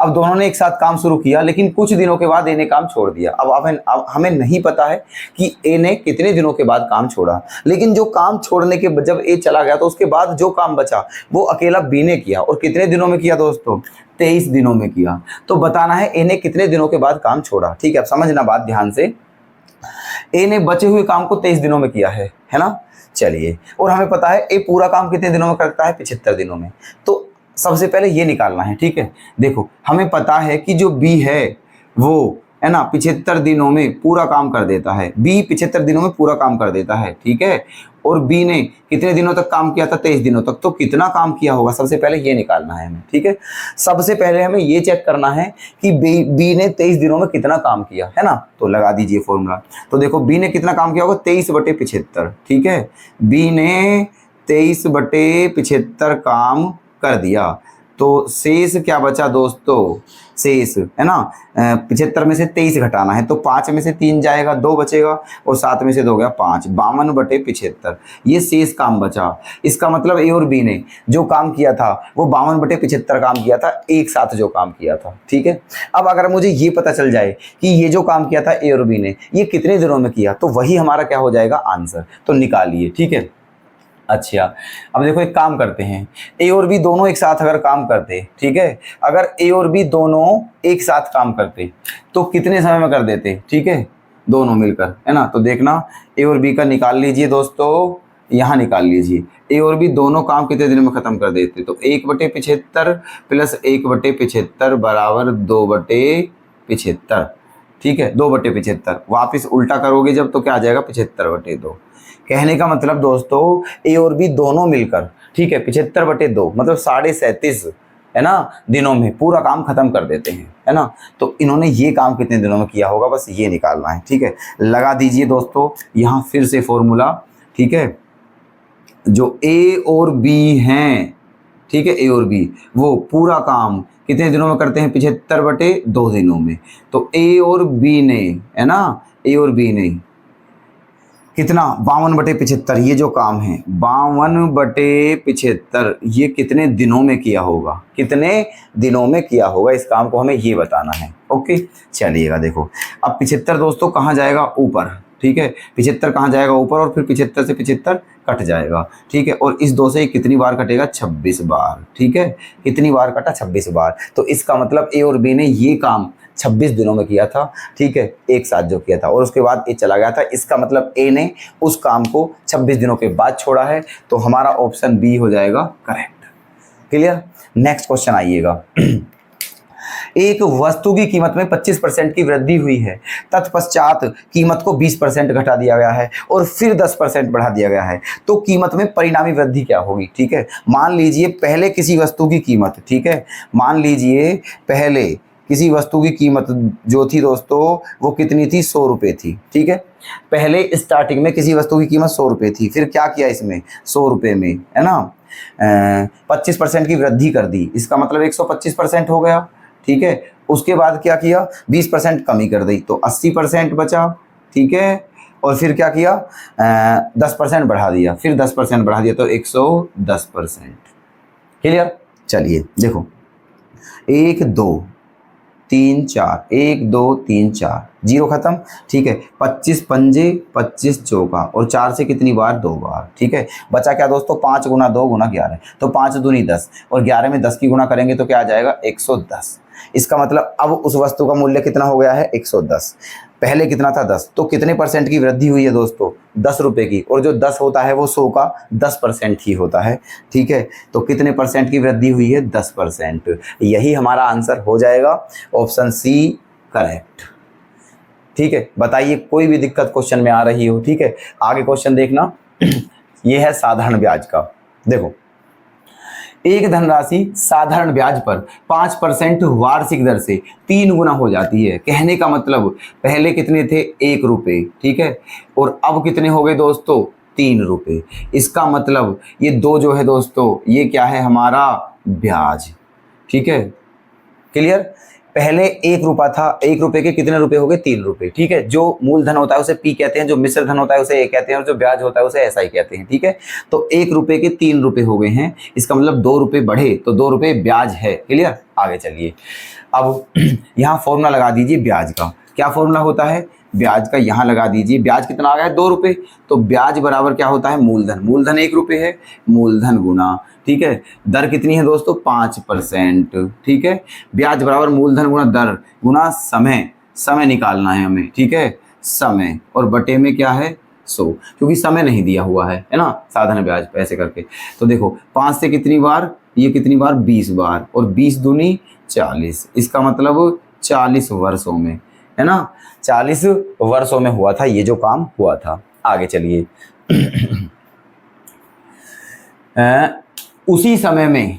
अब दोनों ने एक साथ काम शुरू किया, लेकिन कुछ दिनों के बाद ए ने काम छोड़ दिया। अब हमें नहीं पता है कि ए ने कितने दिनों के बाद काम छोड़ा, लेकिन जो काम छोड़ने के जब ए चला गया तो उसके बाद जो काम बचा वो अकेला बी ने किया, और कितने दिनों में किया दोस्तों, 23 दिनों में किया। तो बताना है ए ने कितने दिनों के बाद काम छोड़ा, ठीक है। अब समझना बात ध्यान से, ए ने बचे हुए काम को 23 दिनों में किया है ना। चलिए, और हमें पता है ए पूरा काम कितने दिनों में करता है, 75 दिनों में। तो सबसे पहले ये निकालना है, ठीक है। देखो हमें पता है कि जो बी है वो, है ना, 75 दिनों में पूरा काम कर देता है, बी 75 दिनों में पूरा काम कर देता है, ठीक है। और बी ने कितने दिनों तक काम किया था, 23 दिनों तक। तो कितना काम किया होगा, सबसे पहले ये निकालना है हमें, ठीक है। सबसे पहले हमें ये चेक करना है कि बी ने 23 दिनों में कितना काम किया, है ना। तो लगा दीजिए फॉर्मूला। तो देखो बी ने कितना काम किया होगा, 23/75, ठीक है। बी ने 23/75 काम कर दिया, तो शेष क्या बचा दोस्तों, शेष, है ना, 75 में से 23 घटाना है, तो 5 में से 3 जाएगा, 2 बचेगा, और 7 में से 2 गया 5, 52/75। ये शेष काम बचा। इसका मतलब ए और बी ने जो काम किया था वो 52/75 काम किया था, एक साथ जो काम किया था, ठीक है। अब अगर मुझे ये पता चल जाए कि ये जो काम किया था ए और बी ने, ये कितने दिनों में किया, तो वही हमारा क्या हो जाएगा, आंसर। तो निकालिए, ठीक है। अच्छा, अब देखो एक काम करते हैं, ए और बी दोनों एक साथ अगर काम करते, ठीक है, अगर ए और बी दोनों एक साथ काम करते तो कितने समय में कर देते, ठीक है, दोनों मिलकर, है ना। तो देखना ए और बी का निकाल लीजिए दोस्तों, यहाँ निकाल लीजिए। ए और बी दोनों काम कितने दिनों में खत्म कर देते, तो 1/75 प्लस 1/75 बराबर 2/75, ठीक है, 2/75। वापिस उल्टा करोगे जब तो क्या आ जाएगा, 75/2। कहने का मतलब दोस्तों ए और बी दोनों मिलकर, ठीक है, 75/2 मतलब 37.5, है ना, दिनों में पूरा काम खत्म कर देते हैं, है ना। तो इन्होंने ये काम कितने दिनों में किया होगा, बस ये निकालना है, ठीक है। लगा दीजिए दोस्तों यहाँ फिर से फॉर्मूला, ठीक है। जो ए और बी हैं, ठीक है, ए और बी वो पूरा काम कितने दिनों में करते हैं, 75/2 दिनों में। तो ए और बी ने, है ना, ए और बी ने कितना, 52/75, ये जो काम है 52/75 ये कितने दिनों में किया होगा, कितने दिनों में किया होगा, इस काम को हमें ये बताना है, ओके। चलिएगा देखो, अब 75 दोस्तों कहाँ जाएगा, ऊपर, ठीक है। 75 कहाँ जाएगा ऊपर, और फिर 75 से 75 कट जाएगा, ठीक है। और इस 2 से कितनी बार कटेगा, 26 बार, ठीक है। कितनी बार कटा, 26 बार। तो इसका मतलब ए और बी ने ये काम 26 दिनों में किया था, ठीक है, एक साथ जो किया था, और उसके बाद ए चला गया था। इसका मतलब ए ने उस काम को 26 दिनों के बाद छोड़ा है। तो हमारा ऑप्शन बी हो जाएगा करेक्ट। क्लियर। नेक्स्ट क्वेश्चन आइएगा। एक वस्तु की कीमत में 25% की वृद्धि हुई है, तत्पश्चात कीमत को 20% घटा दिया गया है और फिर 10% बढ़ा दिया गया है, तो कीमत में परिणामी वृद्धि क्या होगी, ठीक है। मान लीजिए पहले किसी वस्तु की कीमत, ठीक है, मान लीजिए पहले किसी वस्तु की कीमत जो थी दोस्तों वो कितनी थी, 100 रुपये थी, ठीक है। पहले स्टार्टिंग में किसी वस्तु की कीमत 100 रुपये थी, फिर क्या किया इसमें 100 रुपये में, है ना, 25% की वृद्धि कर दी, इसका मतलब 125% हो गया, ठीक है। उसके बाद क्या किया, 20% कमी कर दी, तो 80% बचा, ठीक है। और फिर क्या किया, 10% बढ़ा दिया, फिर 10% बढ़ा दिया, तो 110%। क्लियर। चलिए देखो, 1 2 3 4, 1 2 3 4, 0 खत्म, ठीक है। 25 पंजे 25 चौका, और 4 से कितनी बार, 2 बार, ठीक है। बचा क्या दोस्तों, 5 गुना 2 गुना 11, तो 5 दूनी 10, और 11 में 10 की गुना करेंगे तो क्या आ जाएगा, 110। इसका मतलब अब उस वस्तु का मूल्य कितना हो गया है, 110। पहले कितना था, 10, तो कितने परसेंट की वृद्धि हुई है दोस्तों, 10 रुपये की, और जो 10 होता है वो 100 का 10% ही होता है, ठीक है। तो कितने परसेंट की वृद्धि हुई है, 10%। यही हमारा आंसर हो जाएगा, ऑप्शन सी करेक्ट, ठीक है। बताइए कोई भी दिक्कत क्वेश्चन में आ रही हो, ठीक है। आगे क्वेश्चन देखना। ये है साधारण ब्याज का। देखो, एक धनराशि साधारण ब्याज पर 5% वार्षिक दर से 3 गुना हो जाती है। कहने का मतलब पहले कितने थे, 1 रुपये, ठीक है, और अब कितने हो गए दोस्तों, 3 रुपये। इसका मतलब ये 2 जो है दोस्तों, ये क्या है, हमारा ब्याज, ठीक है। क्लियर। पहले 1 रुपया था, 1 रुपये के कितने रुपए हो गए, 3 रुपये, ठीक है। जो मूलधन होता है उसे पी कहते हैं, जो मिश्र धन होता है उसे ए कहते हैं, और जो ब्याज होता है उसे ऐसा ही कहते हैं, ठीक है। तो 1 रुपये के 3 रुपये हो गए हैं, इसका मतलब 2 रुपये बढ़े, तो 2 रुपये ब्याज है। क्लियर। आगे चलिए, अब यहाँ फॉर्मूला लगा दीजिए ब्याज का। क्या फॉर्मूला होता है ब्याज का, यहाँ लगा दीजिए। ब्याज कितना आ गया है, 2 रुपये, तो ब्याज बराबर क्या होता है, मूलधन। मूलधन 1 रुपये है, मूलधन गुना, ठीक है, दर कितनी है दोस्तों, 5%, ठीक है। ब्याज बराबर मूलधन गुना दर गुना समय, समय निकालना है हमें, ठीक है, समय, और बटे में क्या है, 100, क्योंकि समय नहीं दिया हुआ है ना, साधारण ब्याज पैसे करके। तो देखो 5 से कितनी बार, ये कितनी बार, 20 बार, और 20 दूनी 40, इसका मतलब 40 वर्षों में, है ना, 40 वर्षों में हुआ था ये जो काम हुआ था। आगे चलिए। उसी समय में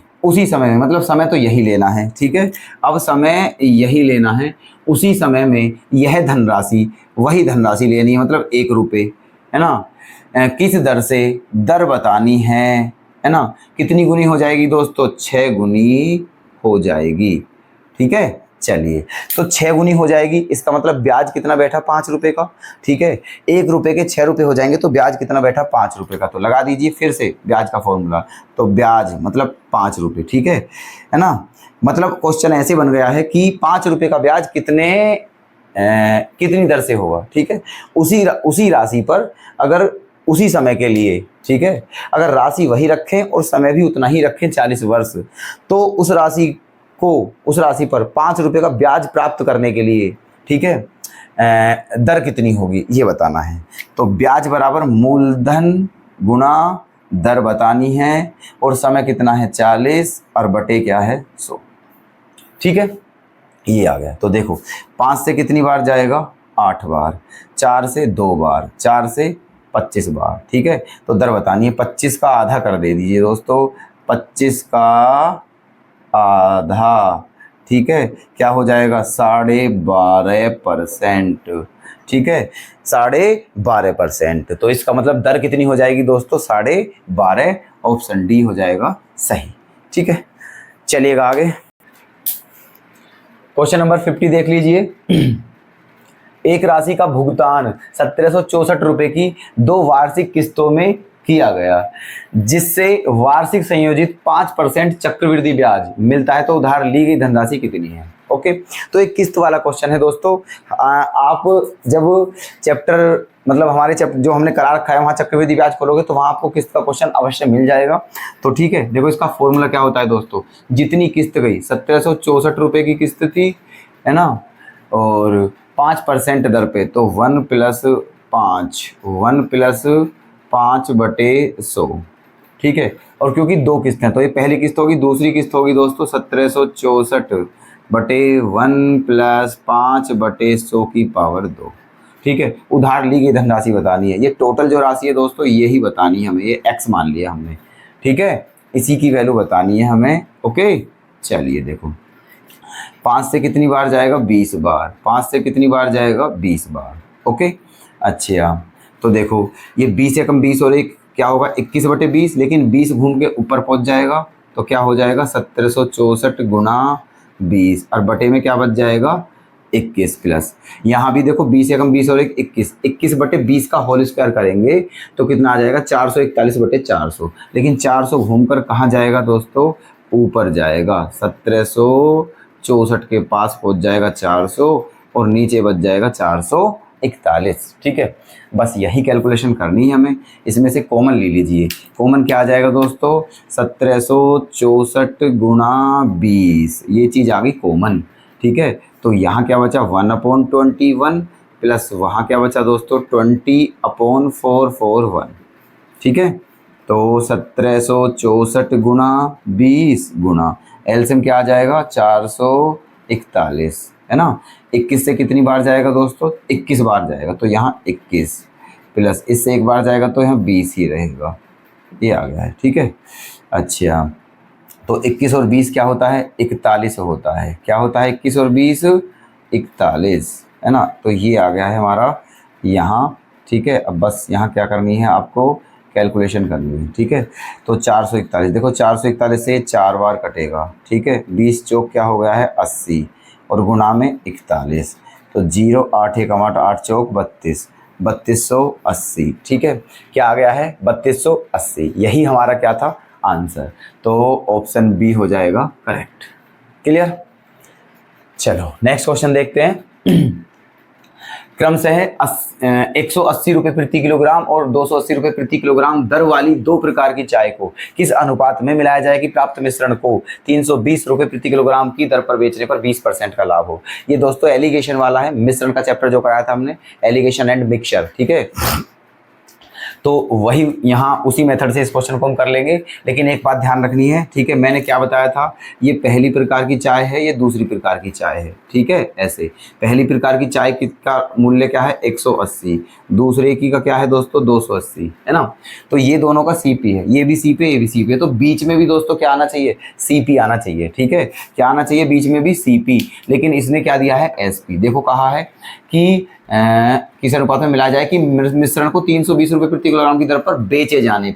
मतलब समय तो यही लेना है, ठीक है। अब समय यही लेना है, उसी समय में यह धनराशि, वही धनराशि लेनी है, मतलब 1 रुपये, है ना। किस दर से, दर बतानी है ना। कितनी गुनी हो जाएगी दोस्तों, 6 गुनी हो जाएगी, ठीक है। चलिए, तो 6 गुनी हो जाएगी, इसका मतलब ब्याज कितना बैठा, 5 रुपये का, ठीक है। 1 रुपये के 6 रुपये हो जाएंगे, तो ब्याज कितना बैठा, 5 रुपये का। तो लगा दीजिए फिर से ब्याज का फॉर्मूला, तो ब्याज मतलब 5 रुपये, ठीक है ना। मतलब क्वेश्चन ऐसे बन गया है कि 5 रुपये का ब्याज कितनी दर से होगा, ठीक है। उसी राशि पर, अगर उसी समय के लिए, ठीक है, अगर राशि वही रखें और समय भी उतना ही रखें, 40 वर्ष, तो उस राशि पर 5 रुपये का ब्याज प्राप्त करने के लिए, ठीक है, दर कितनी होगी ये बताना है। तो ब्याज बराबर मूलधन गुना दर बतानी है, और समय कितना है, 40, और बटे क्या है, 100, ठीक है। ये आ गया। तो देखो 5 से कितनी बार जाएगा, 8 बार, 4 से 2 बार, 4 से 25 बार, ठीक है। तो दर बतानी है, 25 का आधा कर दे दीजिए दोस्तों, 25 का आधा, ठीक है, क्या हो जाएगा, 12.5%, ठीक है, 12.5%। तो इसका मतलब दर कितनी हो जाएगी दोस्तों, 12.5, ऑप्शन डी हो जाएगा सही, ठीक है। चलिएगा आगे, क्वेश्चन नंबर 50 देख लीजिए। एक राशि का भुगतान 1764 रुपये की 2 वार्षिक किस्तों में किया गया, जिससे वार्षिक संयोजित 5% चक्रवृद्धि ब्याज मिलता है, तो उधार ली गई धनराशि कितनी है। ओके, तो एक किस्त वाला क्वेश्चन है दोस्तों। आप जब चैप्टर मतलब हमारे चैप्टर जो हमने करा रखा है वहाँ चक्रवृद्धि ब्याज खोलोगे तो वहाँ आपको किस्त का क्वेश्चन अवश्य मिल जाएगा। तो ठीक है, देखो इसका फॉर्मूला क्या होता है दोस्तों, जितनी किस्त गई 1764 रुपये की किस्त थी, है ना, और 5% दर पे, तो 1 + 5/100, ठीक है। और क्योंकि दो किस्त हैं तो ये पहली किस्त होगी, दूसरी किस्त होगी दोस्तों 1764/1 + 5/100 ठीक है। उधार ली गई धनराशि बतानी है, ये टोटल जो राशि है दोस्तों यही बतानी है हमें, ये x मान लिया हमने, ठीक है, इसी की वैल्यू बतानी है हमें। ओके, चलिए देखो 5 से कितनी बार जाएगा, 20 बार, 5 से कितनी बार जाएगा, 20 बार। ओके, अच्छा, तो देखो ये 20 से कम 20 और एक क्या होगा, 21/20, लेकिन 20 घूम के ऊपर पहुंच जाएगा तो क्या हो जाएगा, 1764 × 20, और बटे में क्या बच जाएगा, 21 प्लस, यहाँ भी देखो 20 से कम 20 और एक 21, 21/20 का होल स्क्वायर करेंगे तो कितना आ जाएगा, 441/400, लेकिन 400 घूमकर कहाँ जाएगा दोस्तों, ऊपर जाएगा, 1764 के पास पहुंच जाएगा 400 और नीचे बच जाएगा 441, ठीक है। बस यही कैलकुलेशन करनी है हमें, इसमें से कॉमन ले लीजिए, कॉमन क्या आ जाएगा दोस्तों, 1764 × 20, ये चीज़ आ गई कॉमन, ठीक है। तो यहाँ क्या बचा, 1/21 प्लस वहाँ क्या बचा दोस्तों, 20/441, ठीक है। तो 1764 × 20 गुणा एलसीएम क्या आ जाएगा, 441, है ना। 21 से कितनी बार जाएगा दोस्तों, 21 बार जाएगा, तो यहाँ 21 प्लस इससे एक बार जाएगा तो यहाँ 20 ही रहेगा, ये आ गया है, ठीक है। अच्छा, तो 21 और 20 क्या होता है, 41 होता है, क्या होता है, 21 और 20 41, है ना। तो ये आ गया है हमारा यहाँ, ठीक है। अब बस यहाँ क्या करनी है आपको, कैलकुलेशन करनी है, ठीक है। तो 441, देखो 441 से 4 बार कटेगा, ठीक है, 20 चौक क्या हो गया है, 80, और गुणा में 41, तो 0 8 1 8 8 चौक 32, 3280, ठीक है। क्या आ गया है, 3280, यही हमारा क्या था आंसर, तो ऑप्शन बी हो जाएगा करेक्ट। क्लियर, चलो नेक्स्ट क्वेश्चन देखते हैं। क्रमशः 180 रुपये प्रति किलोग्राम और 280 रुपये प्रति किलोग्राम दर वाली दो प्रकार की चाय को किस अनुपात में मिलाया जाए कि प्राप्त मिश्रण को 320 रुपये प्रति किलोग्राम की दर पर बेचने पर 20% का लाभ हो। ये दोस्तों एलिगेशन वाला है, मिश्रण का चैप्टर जो कराया था हमने, एलिगेशन एंड मिक्सचर, ठीक है। तो वही यहाँ उसी मेथड से इस क्वेश्चन को हम कर लेंगे, लेकिन एक बात ध्यान रखनी है, ठीक है। मैंने क्या बताया था, ये पहली प्रकार की चाय है, ये दूसरी प्रकार की चाय है, ठीक है। ऐसे पहली प्रकार की चाय का मूल्य क्या है, 180, दूसरे की का क्या है दोस्तों, 280, है ना। तो ये दोनों का सीपी है, ये भी सीपी है, ये भी सीपी है, तो बीच में भी दोस्तों क्या आना चाहिए, सीपी आना चाहिए, ठीक है। क्या आना चाहिए, बीच में भी सीपी, लेकिन इसने क्या दिया है, एसपी। देखो कहा है कि किस अनुपात में मिलाया जाए कि मिश्रण को 320 रुपये प्रति किलोग्राम की दर पर बेचे जाने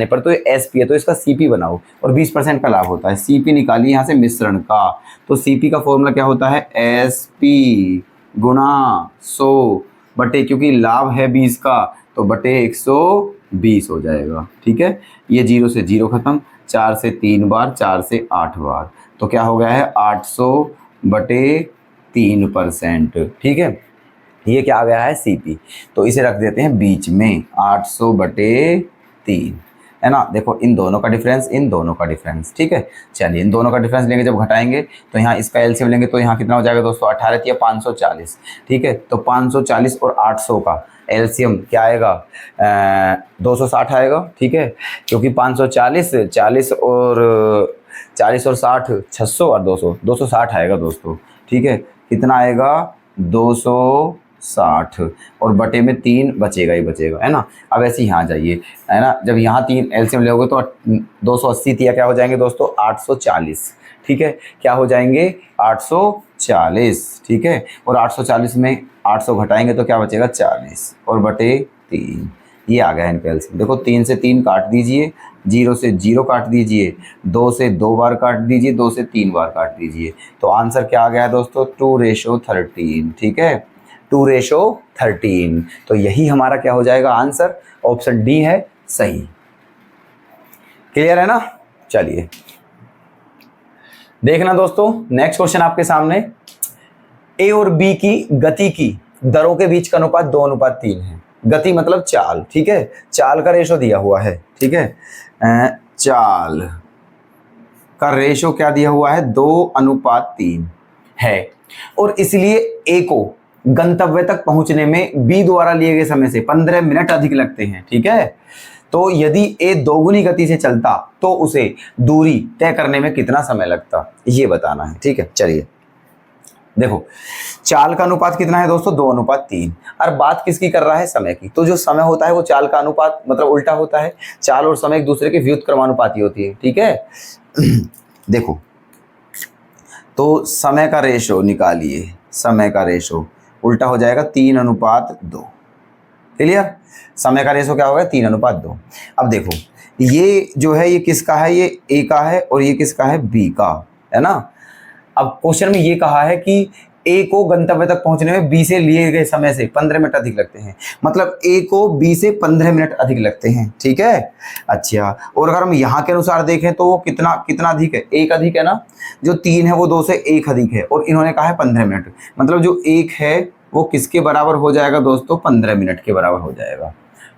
पर, तो ये एसपी है, तो इसका सीपी बनाओ और 20% का लाभ होता है। सीपी निकालिए यहाँ से मिश्रण का, तो सीपी का फॉर्मूला क्या होता है, एसपी गुणा 100 बटे, क्योंकि लाभ है 20 का तो बटे 120 हो जाएगा, ठीक है। ये 0 से 0 खत्म, 4 से 3 बार, 4 से 8 बार, तो क्या हो गया है 800 बटे 3%, ठीक है। ये क्या आ गया है, सीपी, तो इसे रख देते हैं बीच में, 800 बटे 3, है ना। देखो इन दोनों का डिफरेंस, इन दोनों का डिफरेंस, ठीक है। चलिए इन दोनों का डिफरेंस लेंगे, जब घटाएंगे तो यहाँ इसका एलसीएम लेंगे तो यहाँ कितना हो जाएगा दोस्तों, 18 या 540, ठीक है। तो 540 और 800 का एलसीएम क्या आएगा, 260 आएगा, ठीक है, क्योंकि 540 40 और 60 600 और 260 आएगा दोस्तों, ठीक है। कितना आएगा, 260, और बटे में 3 बचेगा ही बचेगा, है ना। अब ऐसे यहाँ जाइए, है ना, जब यहाँ 3 एलसीएम लोगे तो 280 दिया क्या हो जाएंगे दोस्तों, 840, ठीक है। क्या हो जाएंगे, 840, ठीक है। और 840 में 800 घटाएंगे तो क्या बचेगा, 40, और बटे 3, ये आ गया इनका एलसीएम। देखो 3 से 3 काट दीजिए, 0 से 0 काट दीजिए, 2 से 2 बार काट दीजिए, 2 से 3 बार काट दीजिए, तो आंसर क्या आ गया है दोस्तों, 2:13, ठीक है, 2:13। तो यही हमारा क्या हो जाएगा आंसर, ऑप्शन डी है सही। क्लियर है ना। चलिए देखना दोस्तों, नेक्स्ट क्वेश्चन आपके सामने। ए और बी की गति की दरों के बीच का अनुपात 2:3 है। गति मतलब चाल, ठीक है, चाल का रेशो दिया हुआ है, ठीक है, चाल का रेशो क्या दिया हुआ है, 2:3 है। और इसलिए ए को गंतव्य तक पहुंचने में बी द्वारा लिए गए समय से 15 मिनट अधिक लगते हैं, ठीक है। तो यदि ए दोगुनी गति से चलता तो उसे दूरी तय करने में कितना समय लगता, ये बताना है, ठीक है। चलिए देखो, चाल का अनुपात कितना है दोस्तों, 2:3, और बात किसकी कर रहा है, समय की। तो जो समय होता है वो चाल का अनुपात मतलब उल्टा होता है। चाल और समय एक दूसरे के व्युत्क्रमानुपाती होती है, ठीक है। देखो, तो समय का रेशो निकालिए, समय का रेशो उल्टा हो जाएगा 3:2। क्लियर, समय का रेशो क्या होगा, 3:2। अब देखो, ये जो है ये किसका है, ये ए का है और ये किसका है, बी का, है ना। अब क्वेश्चन में ये कहा है कि ए को गंतव्य तक पहुंचने में बी से लिए गए समय से 15 मिनट अधिक लगते हैं, मतलब ए को बी से 15 मिनट अधिक लगते हैं, ठीक है। अच्छा, और अगर हम यहाँ के अनुसार देखें तो वो कितना कितना अधिक है, 1 अधिक है ना, जो 3 है वो 2 से 1 अधिक है, और इन्होंने कहा है 15 मिनट, मतलब जो 1 है वो किसके बराबर हो जाएगा दोस्तों, 15 मिनट के बराबर हो जाएगा,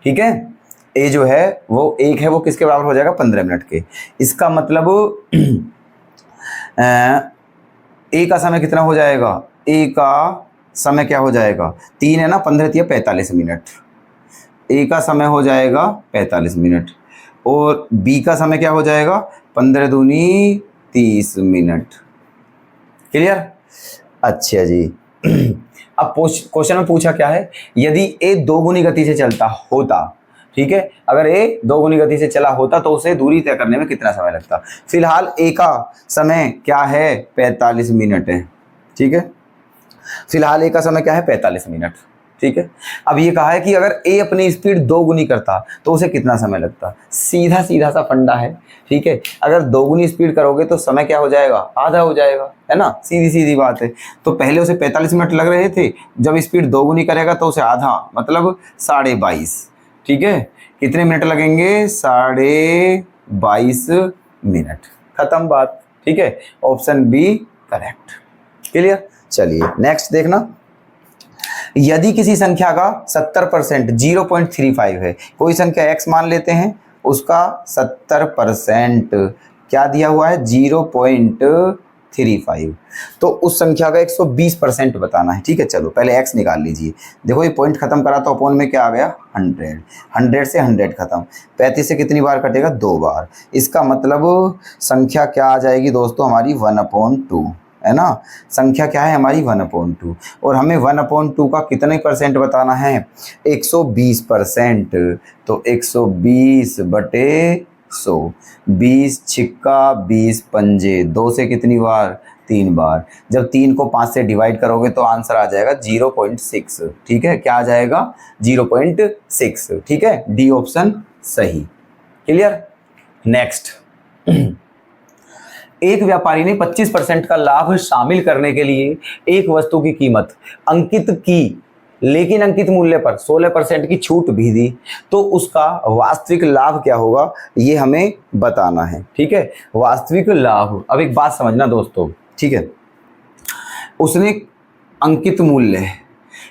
ठीक है। ए जो है वो 1 है, वो किसके बराबर हो जाएगा, 15 मिनट के। इसका मतलब ए का समय कितना हो जाएगा, ए का समय क्या हो जाएगा, 3 है ना, 15 × 45 मिनट। ए का समय हो जाएगा 45 मिनट, और बी का समय क्या हो जाएगा, 15 दूनी 30 मिनट। क्लियर। अच्छा जी। अब क्वेश्चन में पूछा क्या है, यदि ए दोगुनी गति से चलता होता, ठीक है, अगर ए दोगुनी गति से चला होता तो उसे दूरी तय करने में कितना समय लगता। फिलहाल ए का समय क्या है, 45 मिनट है, ठीक है। फिलहाल ए का समय क्या है, 45 मिनट, ठीक है। अब ये कहा है कि अगर ए अपनी स्पीड दोगुनी करता तो उसे कितना समय लगता। सीधा सीधा सा फंडा है, ठीक है। अगर दोगुनी स्पीड करोगे तो समय क्या हो जाएगा, आधा हो जाएगा, है ना, सीधी सीधी बात है। तो पहले उसे 45 मिनट लग रहे थे, जब स्पीड दोगुनी करेगा तो उसे आधा मतलब 22.5, ठीक है। कितने मिनट लगेंगे, 22.5 मिनट, खत्म बात, ठीक है। Option B correct. क्लियर। चलिए नेक्स्ट देखना, यदि किसी संख्या का 70% 0.35 है, कोई संख्या x मान लेते हैं, उसका 70% क्या दिया हुआ है, 0.35, तो उस संख्या का 120% बताना है, ठीक है। चलो पहले x निकाल लीजिए। देखो ये पॉइंट खत्म करा तो अपॉन में क्या आ गया, 100, 100 से 100 खत्म, 35 से कितनी बार कटेगा, 2 बार। इसका मतलब संख्या क्या आ जाएगी दोस्तों, हमारी 1/2, है ना। संख्या क्या है हमारी, 1/2, और हमें 1/2 का कितने परसेंट बताना है, 120%। तो 120/100, 20 छिक्का 20 पंजे, 2 से कितनी बार, 3 बार। जब 3 को 5 से डिवाइड करोगे तो आंसर आ जाएगा 0.6, ठीक है। क्या आ जाएगा, 0.6, ठीक है। डी ऑप्शन सही। क्लियर। नेक्स्ट, एक व्यापारी ने 25% का लाभ शामिल करने के लिए एक वस्तु की कीमत अंकित की, लेकिन अंकित मूल्य पर 16% की छूट भी दी, तो उसका वास्तविक लाभ क्या होगा, ये हमें बताना है, ठीक है। वास्तविक लाभ, अब एक बात समझना दोस्तों, ठीक है। उसने अंकित मूल्य,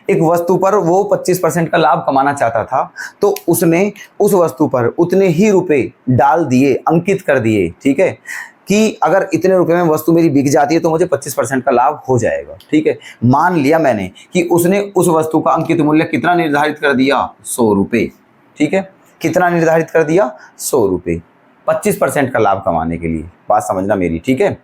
एक वस्तु पर वो 25% का लाभ कमाना चाहता था, तो उसने उस वस्तु पर उतने ही रुपए डाल दिए, अंकित कर दिए, ठीक है, कि अगर इतने रुपए में वस्तु मेरी बिक जाती है तो मुझे 25% का लाभ हो जाएगा, ठीक है। मान लिया मैंने कि उसने उस वस्तु का अंकित मूल्य कितना निर्धारित कर दिया, 100 रुपये, ठीक है। कितना निर्धारित कर दिया, 100 रुपये, 25% का लाभ कमाने के लिए। बात समझना मेरी, ठीक है।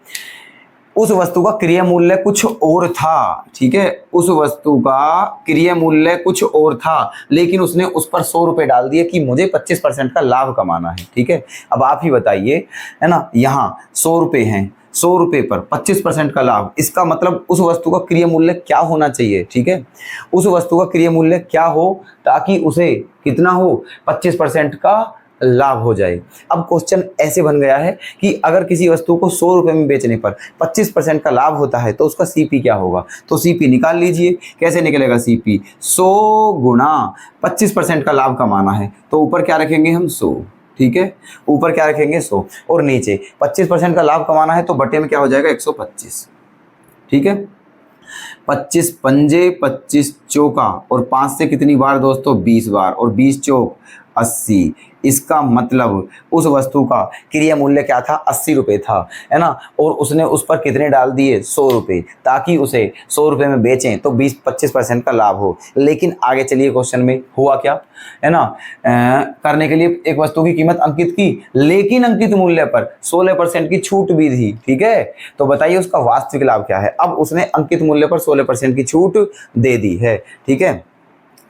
उस वस्तु का क्रय मूल्य कुछ और था, ठीक है। उस वस्तु का क्रय मूल्य कुछ और था, लेकिन उसने उस पर 100 रुपये डाल दिए कि मुझे 25% का लाभ कमाना है, ठीक है। अब आप ही बताइए, है ना, यहाँ 100 रुपये हैं, 100 रुपये पर 25% का लाभ, इसका मतलब उस वस्तु का क्रय मूल्य क्या होना चाहिए, ठीक है। उस वस्तु का क्रय मूल्य क्या हो ताकि उसे कितना हो, 25% का लाभ हो जाए। अब क्वेश्चन ऐसे बन गया है कि अगर किसी वस्तु को 100 रुपये में बेचने पर 25% का लाभ होता है तो उसका सीपी क्या होगा। तो सीपी निकाल लीजिए, कैसे निकलेगा सीपी, 100 गुणा 25% का लाभ कमाना है तो ऊपर क्या रखेंगे हम, 100, ठीक है, ऊपर क्या रखेंगे 100 और नीचे 25% का लाभ कमाना है तो बटे में क्या हो जाएगा 125। ठीक है, 25 पंजे 25 चौका और 5 से कितनी बार दोस्तों 20 बार और 20 चौक 80। इसका मतलब उस वस्तु का क्रिया मूल्य क्या था 80 रुपये था, है ना, और उसने उस पर कितने डाल दिए 100 रुपये ताकि उसे 100 रुपये में बेचें तो 20-25% का लाभ हो। लेकिन आगे चलिए क्वेश्चन में हुआ क्या, है ना, करने के लिए एक वस्तु की कीमत अंकित की लेकिन अंकित मूल्य पर 16% की छूट भी थी। ठीक है, तो बताइए उसका वास्तविक लाभ क्या है। अब उसने अंकित मूल्य पर 16% की छूट दे दी है। ठीक है,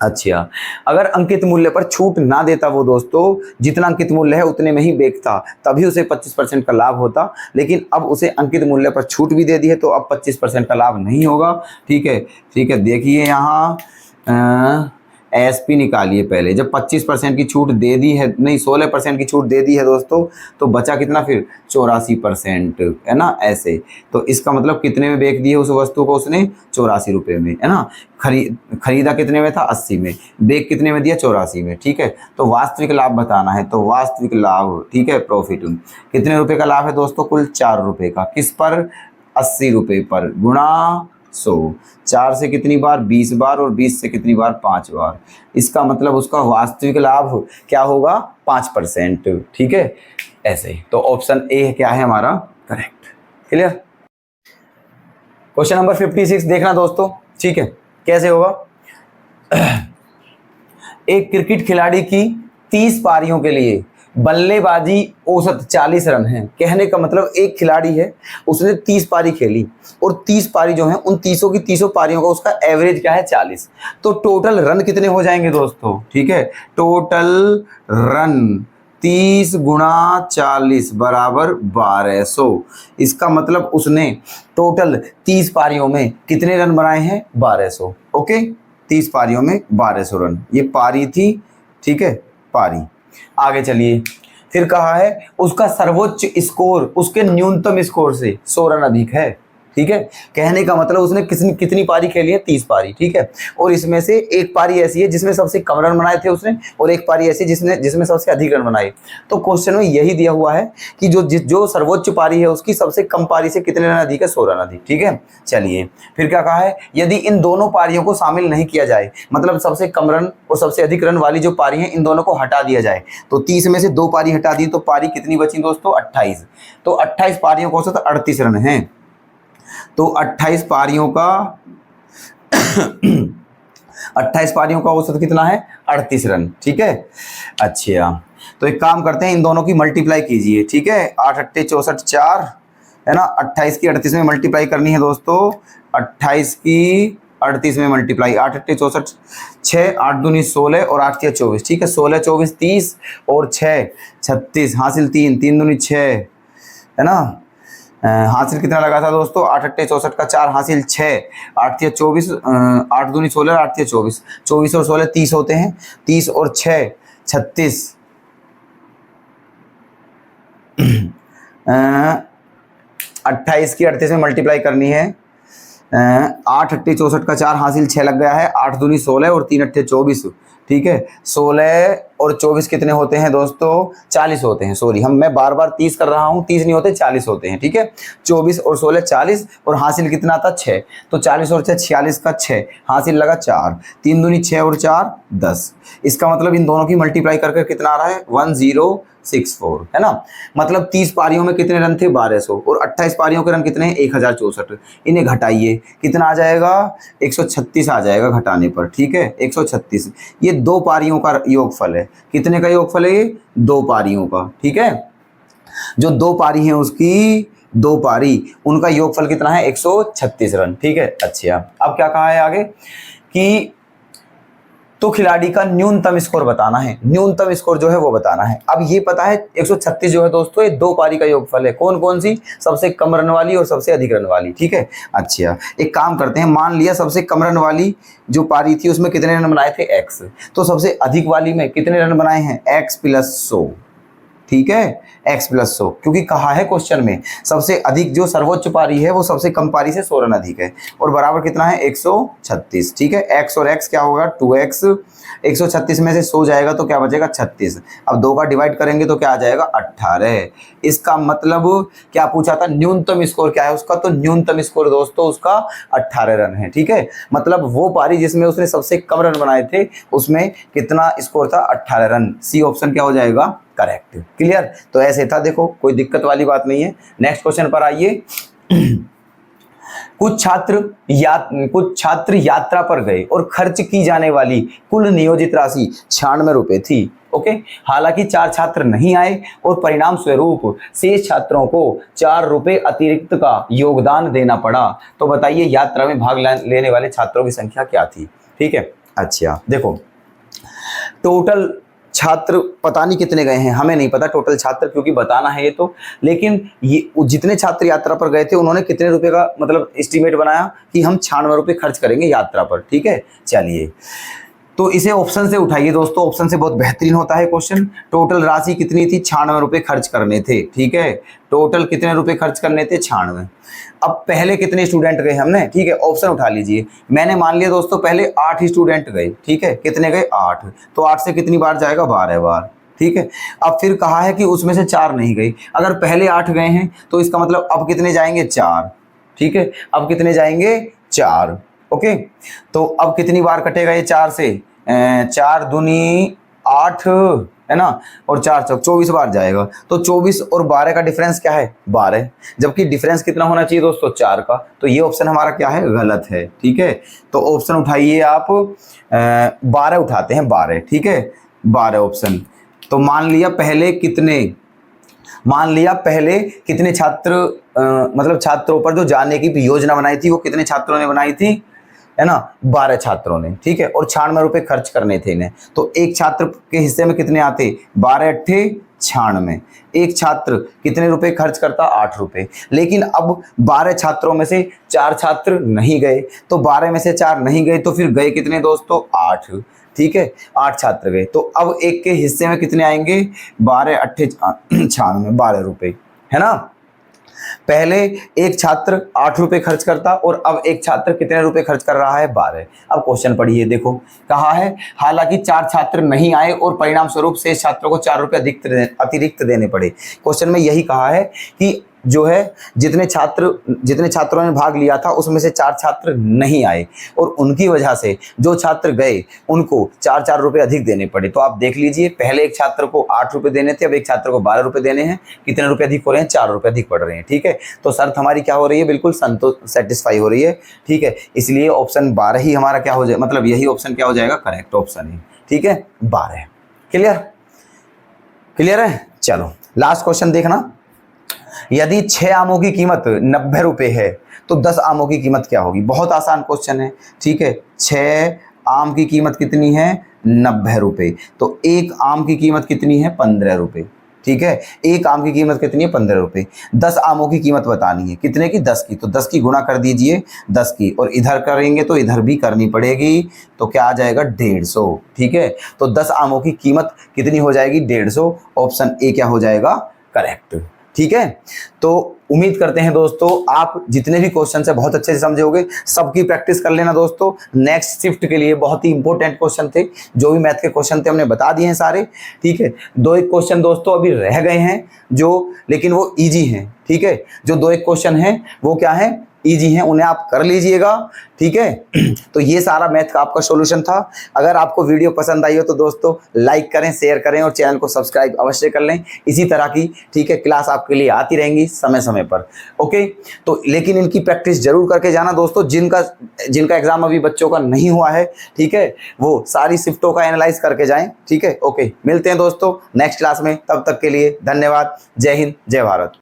अच्छा, अगर अंकित मूल्य पर छूट ना देता वो दोस्तों, जितना अंकित मूल्य है उतने में ही बेचता तभी उसे 25% का लाभ होता, लेकिन अब उसे अंकित मूल्य पर छूट भी दे दी है तो अब 25% का लाभ नहीं होगा। ठीक है, ठीक है, देखिए यहाँ एसपी निकालिए पहले। जब 25% की छूट दे दी है, नहीं 16% की छूट दे दी है दोस्तों, तो बचा कितना फिर 84%, है ना, ऐसे। तो इसका मतलब कितने में बेच दिए उस वस्तु को उसने 84 रुपये में, है ना। खरीदा कितने में था 80 में, बेच कितने में दिया 84 में। ठीक है, तो वास्तविक लाभ बताना है तो वास्तविक लाभ, ठीक है, प्रॉफिट कितने रुपए का लाभ है दोस्तों, कुल 4 रुपये का। किस पर 80 रुपये पर गुणा 100, 4 से कितनी बार 20 बार और 20 से कितनी बार 5 बार। इसका मतलब उसका वास्तविक लाभ क्या होगा 5%। ठीक है, ऐसे। तो ऑप्शन ए क्या है हमारा करेक्ट। क्लियर। क्वेश्चन नंबर 56 देखना दोस्तों। ठीक है, कैसे होगा। एक क्रिकेट खिलाड़ी की 30 पारियों के लिए बल्लेबाजी औसत 40 रन है। कहने का मतलब एक खिलाड़ी है, उसने 30 पारी खेली और 30 पारी जो है उन 30 की 30 पारियों का उसका एवरेज क्या है 40। तो टोटल रन कितने हो जाएंगे दोस्तों। ठीक है, टोटल रन 30 गुणा 40 बराबर 1200। इसका मतलब उसने टोटल 30 पारियों में कितने रन बनाए हैं 1200। ओके, 30 पारियों में 1200 रन, ये पारी थी। ठीक है, पारी। आगे चलिए, फिर कहा है उसका सर्वोच्च स्कोर उसके न्यूनतम स्कोर से 100 रन अधिक है। ठीक है, कहने का मतलब उसने कितनी पारी खेली है 30 पारी। ठीक है, और इसमें से एक पारी ऐसी है जिसमें सबसे कम रन बनाए थे उसने और एक पारी ऐसी जिसमें सबसे अधिक रन बनाए। तो क्वेश्चन में यही दिया हुआ है कि जो सर्वोच्च पारी है उसकी सबसे कम पारी से कितने रन अधिक है 100 रन अधिक। ठीक है, चलिए फिर क्या कहा है, यदि इन दोनों पारियों को शामिल नहीं किया जाए, मतलब सबसे कम रन और सबसे अधिक रन वाली जो पारी है इन दोनों को हटा दिया जाए, तो 30 में से 2 पारी हटा दी तो पारी कितनी बची दोस्तों 28। तो 28 पारियों को औसत 38 रन है। तो 28 पारियों का 28 पारियों का औसत कितना है 38 रन। ठीक है, अच्छा, तो एक काम करते हैं, इन दोनों की मल्टीप्लाई कीजिए। ठीक है, 8 अट्टे 64 4, है ना, 28 की 38 में मल्टीप्लाई करनी है दोस्तों। 28 की 38 में मल्टीप्लाई, 8 अट्टे 64 6, 8 दूनी 16 और 8 तिया 24। ठीक है, 16 24 30 और 6 36, हासिल 3 3 दूनी 6, है ना। हासिल कितना लगा था दोस्तों 8 अट्टे 64 का 4, हासिल 6, 8 तिया 24, 8 दूनी 16 और 8 तिया 24, 24 और 16 30 होते हैं, 30 और 6 36, 28 की 38 में मल्टीप्लाई करनी है। 8 अट्टे 64 का 4, हासिल 6 लग गया है, 8 दूनी 16 और 3 अट्टे 24। ठीक है, 16 और 24 कितने होते हैं दोस्तों 40 होते हैं। सॉरी, मैं बार बार 30 कर रहा हूँ, 30 नहीं होते 40 होते हैं। ठीक है, 24 और 16 40 और हासिल कितना था 6, तो 40 और 6 46 का 6, हासिल लगा 4, 3 दूनी 6 और 4 10। इसका मतलब इन दोनों की मल्टीप्लाई करके कितना आ रहा है 1064, है ना। मतलब 30 पारियों में कितने रन थे 1200 और 28 पारियों के रन कितने हैं 1064। इन्हें घटाइए, कितना आ जाएगा 136 आ जाएगा घटाने पर। ठीक है, 136, ये 2 पारियों का योगफल है। कितने का योगफल है ये 2 पारियों का। ठीक है, जो 2 पारी हैं उसकी 2 पारी, उनका योगफल कितना है 136 रन। ठीक है, अच्छा, अब क्या कहा है आगे कि तो खिलाड़ी का न्यूनतम स्कोर बताना है। न्यूनतम स्कोर जो है वो बताना है। अब ये पता है 136 जो है दोस्तों ये 2 पारी का योगफल है। कौन कौन सी, सबसे कम रन वाली और सबसे अधिक रन वाली। ठीक है, अच्छा, एक काम करते हैं, मान लिया सबसे कम रन वाली जो पारी थी उसमें कितने रन बनाए थे x, तो सबसे अधिक वाली में कितने रन बनाए हैं x + 100। ठीक है, x प्लस 100, क्योंकि कहा है क्वेश्चन में सबसे अधिक जो सर्वोच्च पारी है वो सबसे कम पारी से 100 रन अधिक है, और बराबर कितना है 136। ठीक है, x और x क्या होगा 2x, 136 में से 100 जाएगा तो क्या बचेगा 36। अब 2 का डिवाइड करेंगे तो क्या आ जाएगा 18। इसका मतलब क्या पूछा था, न्यूनतम स्कोर क्या है उसका, तो न्यूनतम स्कोर दोस्तों उसका 18 रन है। ठीक है, मतलब वो पारी जिसमें उसने सबसे कम रन बनाए थे उसमें कितना स्कोर था 18 रन। सी ऑप्शन क्या हो जाएगा करेक्ट। क्लियर, तो ऐसे था, देखो कोई दिक्कत वाली बात नहीं है। नेक्स्ट क्वेश्चन पर आइए। कुछ छात्र यात्रा पर गए और खर्च की जाने वाली कुल नियोजित राशि 96 रुपए थी। ओके, हालांकि 4 छात्र नहीं आए और परिणाम स्वरूप शेष छात्रों को 4 रुपए अतिरिक्त का योगदान देना पड़ा, तो बताइए यात्रा में भाग लेने वाले छात्रों की संख्या क्या थी। ठीक है, अच्छा देखो, टोटल छात्र पता नहीं कितने गए हैं, हमें नहीं पता टोटल छात्र, क्योंकि बताना है ये तो, लेकिन ये जितने छात्र यात्रा पर गए थे उन्होंने कितने रुपए का मतलब एस्टीमेट बनाया कि हम 96 रुपए खर्च करेंगे यात्रा पर। ठीक है, चलिए तो इसे ऑप्शन से उठाइए दोस्तों, ऑप्शन से बहुत बेहतरीन होता है क्वेश्चन। टोटल राशि कितनी थी 96 रुपए खर्च करने थे। ठीक है, टोटल कितने रुपए खर्च करने थे 96। अब पहले कितने स्टूडेंट गए हमने, ठीक है ऑप्शन उठा लीजिए। मैंने मान लिया दोस्तों पहले 8 ही स्टूडेंट गए। ठीक है, कितने गए 8, तो 8 से कितनी बार जाएगा 12 बार। ठीक है, अब फिर कहा है कि उसमें से 4 नहीं गए, अगर पहले 8 गए हैं तो इसका मतलब अब कितने जाएंगे 4। ठीक है, अब कितने जाएंगे 4। ओके, तो अब कितनी बार कटेगा ये 4 से, 4 दूनी 8 है ना, और 4 चौक 24 बार जाएगा, तो 24 और 12 का डिफरेंस क्या है 12, जबकि डिफरेंस कितना होना चाहिए दोस्तों 4 का, तो ये ऑप्शन हमारा क्या है गलत है। ठीक है, तो ऑप्शन उठाइए आप, 12 उठाते हैं 12। ठीक है, 12 ऑप्शन। तो मान लिया पहले कितने छात्र मतलब छात्रों पर जो जाने की योजना बनाई थी वो कितने छात्रों ने बनाई थी, है ना 12 छात्रों ने। ठीक है, और 96 रुपए खर्च करने थे इन्हें, तो एक छात्र के हिस्से में कितने आते 12 अट्ठे 96, एक छात्र कितने रुपए खर्च करता 8 रुपए। लेकिन अब 12 छात्रों में से 4 छात्र नहीं गए, तो 12 में से 4 नहीं गए तो फिर गए कितने दोस्तों 8। ठीक है, 8 छात्र गए, तो अब एक के हिस्से में कितने आएंगे 12 अट्ठे 96 12 रुपए, है ना। पहले एक छात्र 8 रुपए खर्च करता और अब एक छात्र कितने रुपए खर्च कर रहा है 12। अब क्वेश्चन पढ़िए, देखो कहा है हालांकि 4 छात्र नहीं आए और परिणाम स्वरूप शेष छात्रों को 4 रुपए अतिरिक्त देने पड़े। क्वेश्चन में यही कहा है कि जो है जितने छात्रों ने भाग लिया था उसमें से 4 छात्र नहीं आए और उनकी वजह से जो छात्र गए उनको 4 रुपए अधिक देने पड़े। तो आप देख लीजिए, पहले एक छात्र को 8 रुपए देने थे, अब एक छात्र को 12 रुपए देने हैं, कितने रुपए अधिक हो रहे हैं 4 रुपए अधिक पड़ रहे हैं। ठीक है, तो शर्त हमारी क्या हो रही है बिल्कुल सेटिस्फाई हो रही है। ठीक है, इसलिए ऑप्शन 12 ही हमारा क्या हो जाए, मतलब यही ऑप्शन क्या हो जाएगा करेक्ट ऑप्शन है। ठीक है, 12। क्लियर है। चलो लास्ट क्वेश्चन देखना, यदि 6 आमों की कीमत 90 रुपए है तो 10 आमों की कीमत क्या होगी। बहुत आसान क्वेश्चन है। ठीक है, 6 आम की कीमत कितनी है 90 रुपए, तो एक आम की कीमत कितनी है 15 रुपए। ठीक है, एक आम की कीमत कितनी है 15 रुपए। 10 आमों की कीमत बतानी है, कितने की 10 की, तो 10 की गुणा कर दीजिए 10 की, और इधर करेंगे तो इधर भी करनी पड़ेगी, तो क्या आ जाएगा 150। ठीक है, तो 10 आमों की कीमत कितनी हो जाएगी 150। ऑप्शन ए क्या हो जाएगा करेक्ट। ठीक है, तो उम्मीद करते हैं दोस्तों आप जितने भी क्वेश्चन है बहुत अच्छे से समझे होंगे। सबकी प्रैक्टिस कर लेना दोस्तों, नेक्स्ट शिफ्ट के लिए बहुत ही इंपॉर्टेंट क्वेश्चन थे, जो भी मैथ के क्वेश्चन थे हमने बता दिए हैं सारे। ठीक है, 2-1 क्वेश्चन दोस्तों अभी रह गए हैं जो, लेकिन वो इजी हैं। ठीक है, जो 2-1 क्वेश्चन हैं वो क्या है इजी हैं, उन्हें आप कर लीजिएगा। ठीक है, तो ये सारा मैथ का आपका सॉल्यूशन था। अगर आपको वीडियो पसंद आई हो तो दोस्तों लाइक करें, शेयर करें और चैनल को सब्सक्राइब अवश्य कर लें। इसी तरह की ठीक है क्लास आपके लिए आती रहेंगी समय समय पर। ओके, तो लेकिन इनकी प्रैक्टिस जरूर करके जाना दोस्तों, जिनका एग्जाम अभी बच्चों का नहीं हुआ है। ठीक है, वो सारी शिफ्टों का एनालाइज करके जाएं। ठीक है, ओके, मिलते हैं दोस्तों नेक्स्ट क्लास में, तब तक के लिए धन्यवाद। जय हिंद, जय भारत।